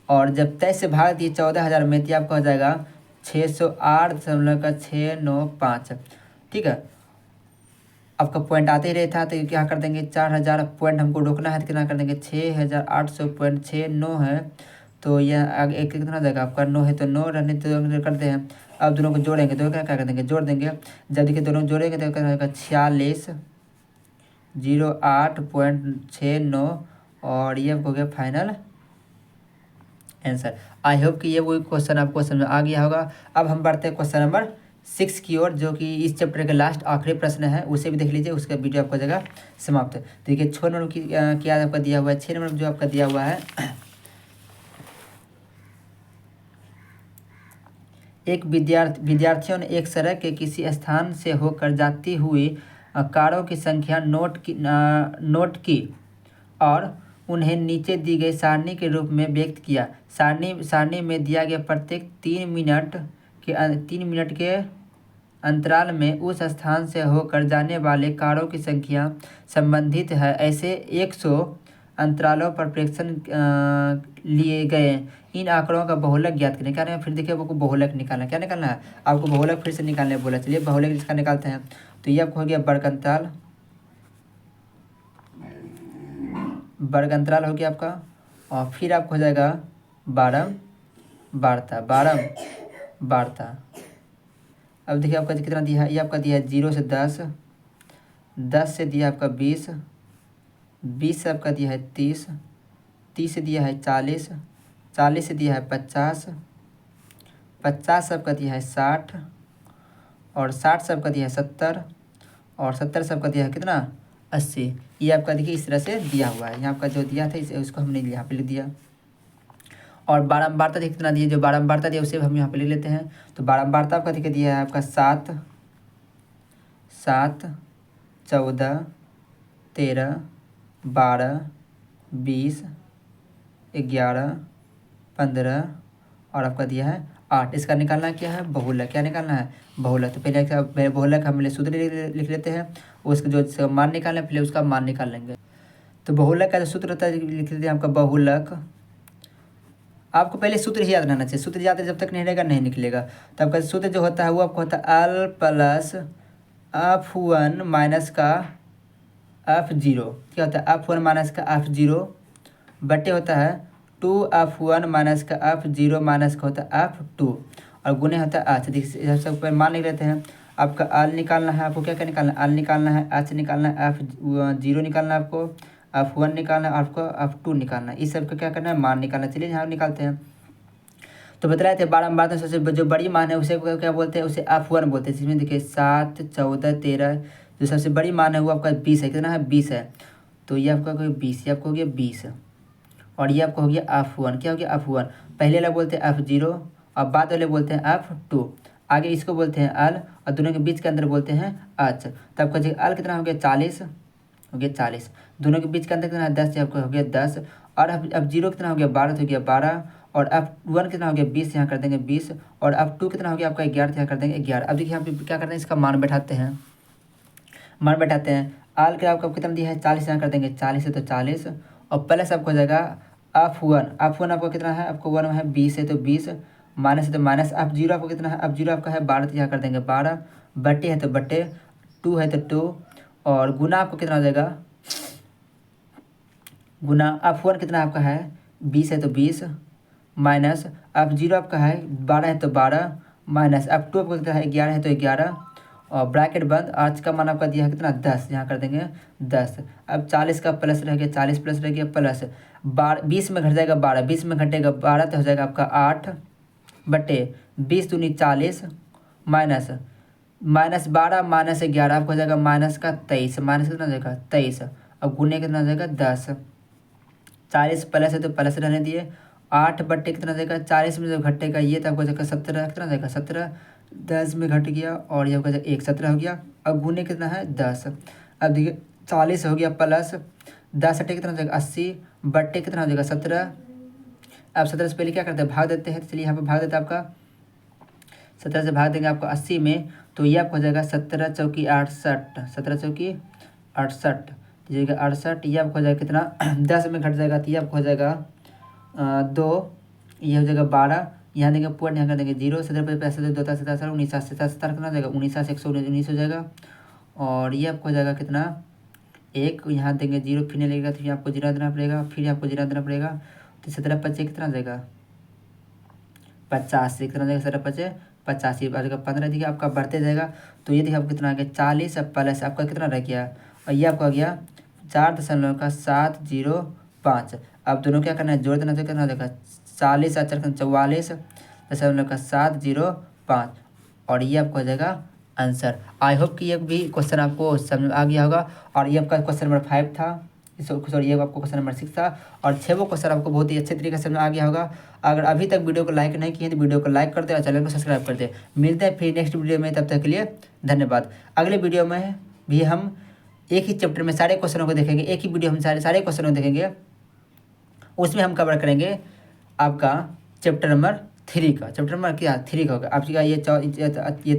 और जब 23 से भाग दिए 14000 में, तो आपका हो जाएगा 608.695, ठीक है। आपका पॉइंट आते ही रहता है तो क्या कर देंगे 4000 पॉइंट हमको रोकना है तो कितना कर देंगे 6800.69 है, तो यह आगे एक कितना हो जाएगा आपका 9 है तो 9 रहने तो करते हैं। अब दोनों को जोड़ेंगे तो क्या क्या कर देंगे जोड़ देंगे, जब देखिए दोनों जोड़ेंगे तो क्या होगा 4608.69, और ये हो गया फाइनल आंसर। आई होप कि ये वही क्वेश्चन आपको समझ में आ गया होगा। अब हम बढ़ते हैं क्वेश्चन नंबर 6 की ओर, जो कि इस चैप्टर का लास्ट आखिरी प्रश्न है, उसे भी देख लीजिए, उसका वीडियो आपको जगह समाप्त है। देखिए 6 नंबर की क्या आपका दिया हुआ है, 6 नंबर जो आपका दिया हुआ है, एक विद्यार्थियों ने एक सड़क के किसी स्थान से होकर जाती हुई कारों की संख्या नोट की और उन्हें नीचे दी गई सारणी के रूप में व्यक्त किया। सारणी में दिया गया प्रत्येक 3 मिनट के अंतराल में उस स्थान से होकर जाने वाले कारों की संख्या संबंधित है। ऐसे 100 अंतरालों पर प्रेक्षण लिए गए इन आंकड़ों का बहुलक ज्ञात करें। क्या है फिर देखिए आपको बहुलक निकालना, क्या निकालना है आपको बहुलक फिर से निकालने बोला। चलिए बहुलक इसका निकालते हैं। तो ये आपको हो गया वर्ग अंतराल हो गया आपका, और फिर आपको हो जाएगा बारहवार्ता। अब देखिए आपका कितना दिया है, ये आपका दिया है 0 से 10, 10 से दिया आपका 20, 20 से आपका दिया है 30, 30 से दिया है 40, 40 से दिया है 50, 50 से आपका दिया है 60, और 60 से आपका दिया है 70, और 70 से आपका दिया है कितना 80। ये आपका देखिए इस तरह से दिया हुआ है। यहाँ आपका जो दिया था इसे उसको हमने यहाँ पे लिख दिया। और बारंबारता देखिए कितना दिया, जो बारंबारता दिया उसे हम यहाँ पे लिख लेते हैं। तो बारंबारता आपका देखिए दिया है आपका 7, 14, 13, 12, 20, 11, 15 और आपका दिया है 8। इसका निकालना क्या है, बहुलक। क्या निकालना है, बहुलक। तो पहले बहुलक हम लोग सूत्र लिख लेते हैं, उसका जो मान निकालना है पहले उसका मान निकाल लेंगे। तो बहुलक का जो सूत्र होता है लिख लेते हैं आपका बहुलक। आपको पहले सूत्र ही याद रहना चाहिए, सूत्र याद जब तक नहीं रहेगा नहीं निकलेगा। तो आपका सूत्र जो होता है वो आपको होता है अल प्लस F1 माइनस का F0। क्या होता है, F1 माइनस का F0 बटे होता है 2F1 माइनस का F0 माइनस का होता है F2 और गुने होता है H। देखिए सब पर मान लिख लेते हैं। आपका अल निकालना है, आपको क्या क्या निकालना है, अल निकालना है, H निकालना है, F0 निकालना है, आपको F1 निकालना है, आपको F2 निकालना है। इस सब का क्या करना है, मान निकालना। चलिए यहाँ निकालते हैं। तो बता रहे थे बारम्बार में सबसे जो बड़ी मान है उसे क्या बोलते हैं, उसे F1 बोलते हैं। इसमें देखिए 7, 14, 13, जो सबसे बड़ी मान है वो आपका 20 है। कितना है, 20 है। तो ये आपका हो गया 20, ये आपको हो गया 20 और ये आपको हो गया F1। क्या हो गया, F1। पहले वाला बोलते हैं F0 और बाद वाले बोलते हैं F2। आगे इसको बोलते हैं अल और दोनों के बीच के अंदर बोलते हैं H। तो आपका जो अल कितना हो गया 40, हो गया 40। दोनों के बीच के अंदर कितना है 10, आपका हो गया 10। और अब जीरो कितना हो गया 12, तो हो गया 12। और F1 कितना हो गया 20, यहाँ कर देंगे 20। और F2 कितना हो गया आपका 11, यहाँ कर देंगे 11। अब देखिए यहाँ पे क्या करते हैं, इसका मान बैठाते हैं, मान बैठाते हैं। आल के आपको कितना दिया है 40, यहाँ कर देंगे 40 है तो 40 और प्लस आपको हो जाएगा F1। F1 आपको कितना है, आपको 1 है 20 है तो 20, माइनस है तो माइनस। F0 आपको कितना है, F0 आपका है 12, तो यहाँ कर देंगे 12। बटे है तो बटे, 2 है तो 2 और गुना आपको कितना हो जाएगा, गुना F1 कितना आपका है 20 है तो 20 माइनस F0 आपका है 12 है तो 12 माइनस F2 आपको कितना है 11 है तो 11 और ब्रैकेट बंद। आज का मान आपका दिया है कितना 10, यहाँ कर देंगे 10। अब 40 का प्लस रह गया, 40 प्लस रह गया प्लस 20 में घट जाएगा 12, 20 में घटेगा 12 तो हो जाएगा आपका 8 बटे 20 दूनी 40 माइनस 12 माइनस 11 आपको हो जाएगा माइनस का 23, माइनस कितना हो जाएगा 23। अब गुने कितना हो जाएगा 10। 40 प्लस है तो प्लस रहने दिए, 8 बट्टे कितना देगा 40 में जब घटेगा ये तो आपको जाएगा 17, कितना देगा 17, 10 में घट गया और ये आपका 1 17 हो गया। अब गुने कितना है 10। अब देखिए 40 हो गया प्लस 10 हटे कितना हो जाएगा 80 बट्टे कितना हो जाएगा 17। अब 17 से पहले क्या करते हैं, भाग देते हैं। तो चलिए यहाँ पर भाग देते हैं, आपका 17 से भाग देंगे आपको 80 में, तो ये आपको हो जाएगा 17 चौकी 68, 17 चौकी 68 दीजिएगा 68। ये आपको हो जाएगा कितना 10 में घट जाएगा तो ये आपको हो जाएगा 2, ये हो जाएगा 12। यहाँ देंगे पॉइंट, यहाँ कर देंगे 0, 17 पे पैसे 2 17 19 17 कितना हो जाएगा 19 119 हो जाएगा। और ये आपको हो जाएगा कितना 1, यहाँ देंगे 0 फिर नहीं लगेगा तो फिर आपको 0 देना पड़ेगा, फिर आपको 0 देना पड़ेगा। तो 17 25 कितना हो जाएगा 50, कितना हो जाएगा 17 25 85 आ जाएगा 15। देखिए आपका बढ़ते जाएगा। तो ये देखिए आपको कितना आ गया 40 प्लस आपका कितना रह गया, और ये आपका आ गया 4.705। अब दोनों क्या करना है, जोड़ देना, तो कितना हो जाएगा 40 और 4 44.705 और ये आपको हो जाएगा आंसर। आई होप कि ये भी क्वेश्चन आपको समझ आ गया होगा। और ये आपका क्वेश्चन नंबर 5 था, सॉरी ये आपको क्वेश्चन नंबर 6 था और 6 वो क्वेश्चन आपको बहुत ही अच्छे तरीके से समझ आ गया होगा। अगर अभी तक वीडियो को लाइक नहीं किए तो वीडियो को लाइक कर दे और चैनल को सब्सक्राइब कर दे। मिलते हैं फिर नेक्स्ट वीडियो में, तब तक के लिए धन्यवाद। अगले वीडियो में भी हम एक ही चैप्टर में सारे क्वेश्चनों को देखेंगे, एक ही वीडियो हम सारे क्वेश्चनों को देखेंगे। उसमें हम कवर करेंगे आपका चैप्टर नंबर 3 का, चैप्टर नंबर क्या 3 का होगा आपका। ये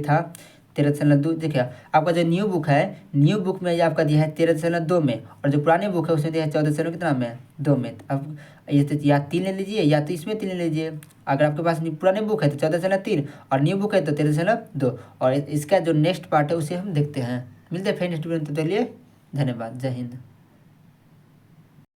था 13.2। देखिए आपका जो न्यू बुक है, न्यू बुक में ये आपका दिया है 13.2 में, और जो पुराने बुक है उसमें दिया है 14 कितना में 2 में। अब ये तो या 3 ले लीजिए या तो इसमें 3 ले लीजिए। अगर आपके पास पुराने बुक है तो 14.3 और न्यू बुक है तो 13.2। और इसका जो नेक्स्ट पार्ट है उसे हम देखते हैं। मिलते हैं फिर नेक्स्ट वीडियो में, तो लिए धन्यवाद, जय हिंद।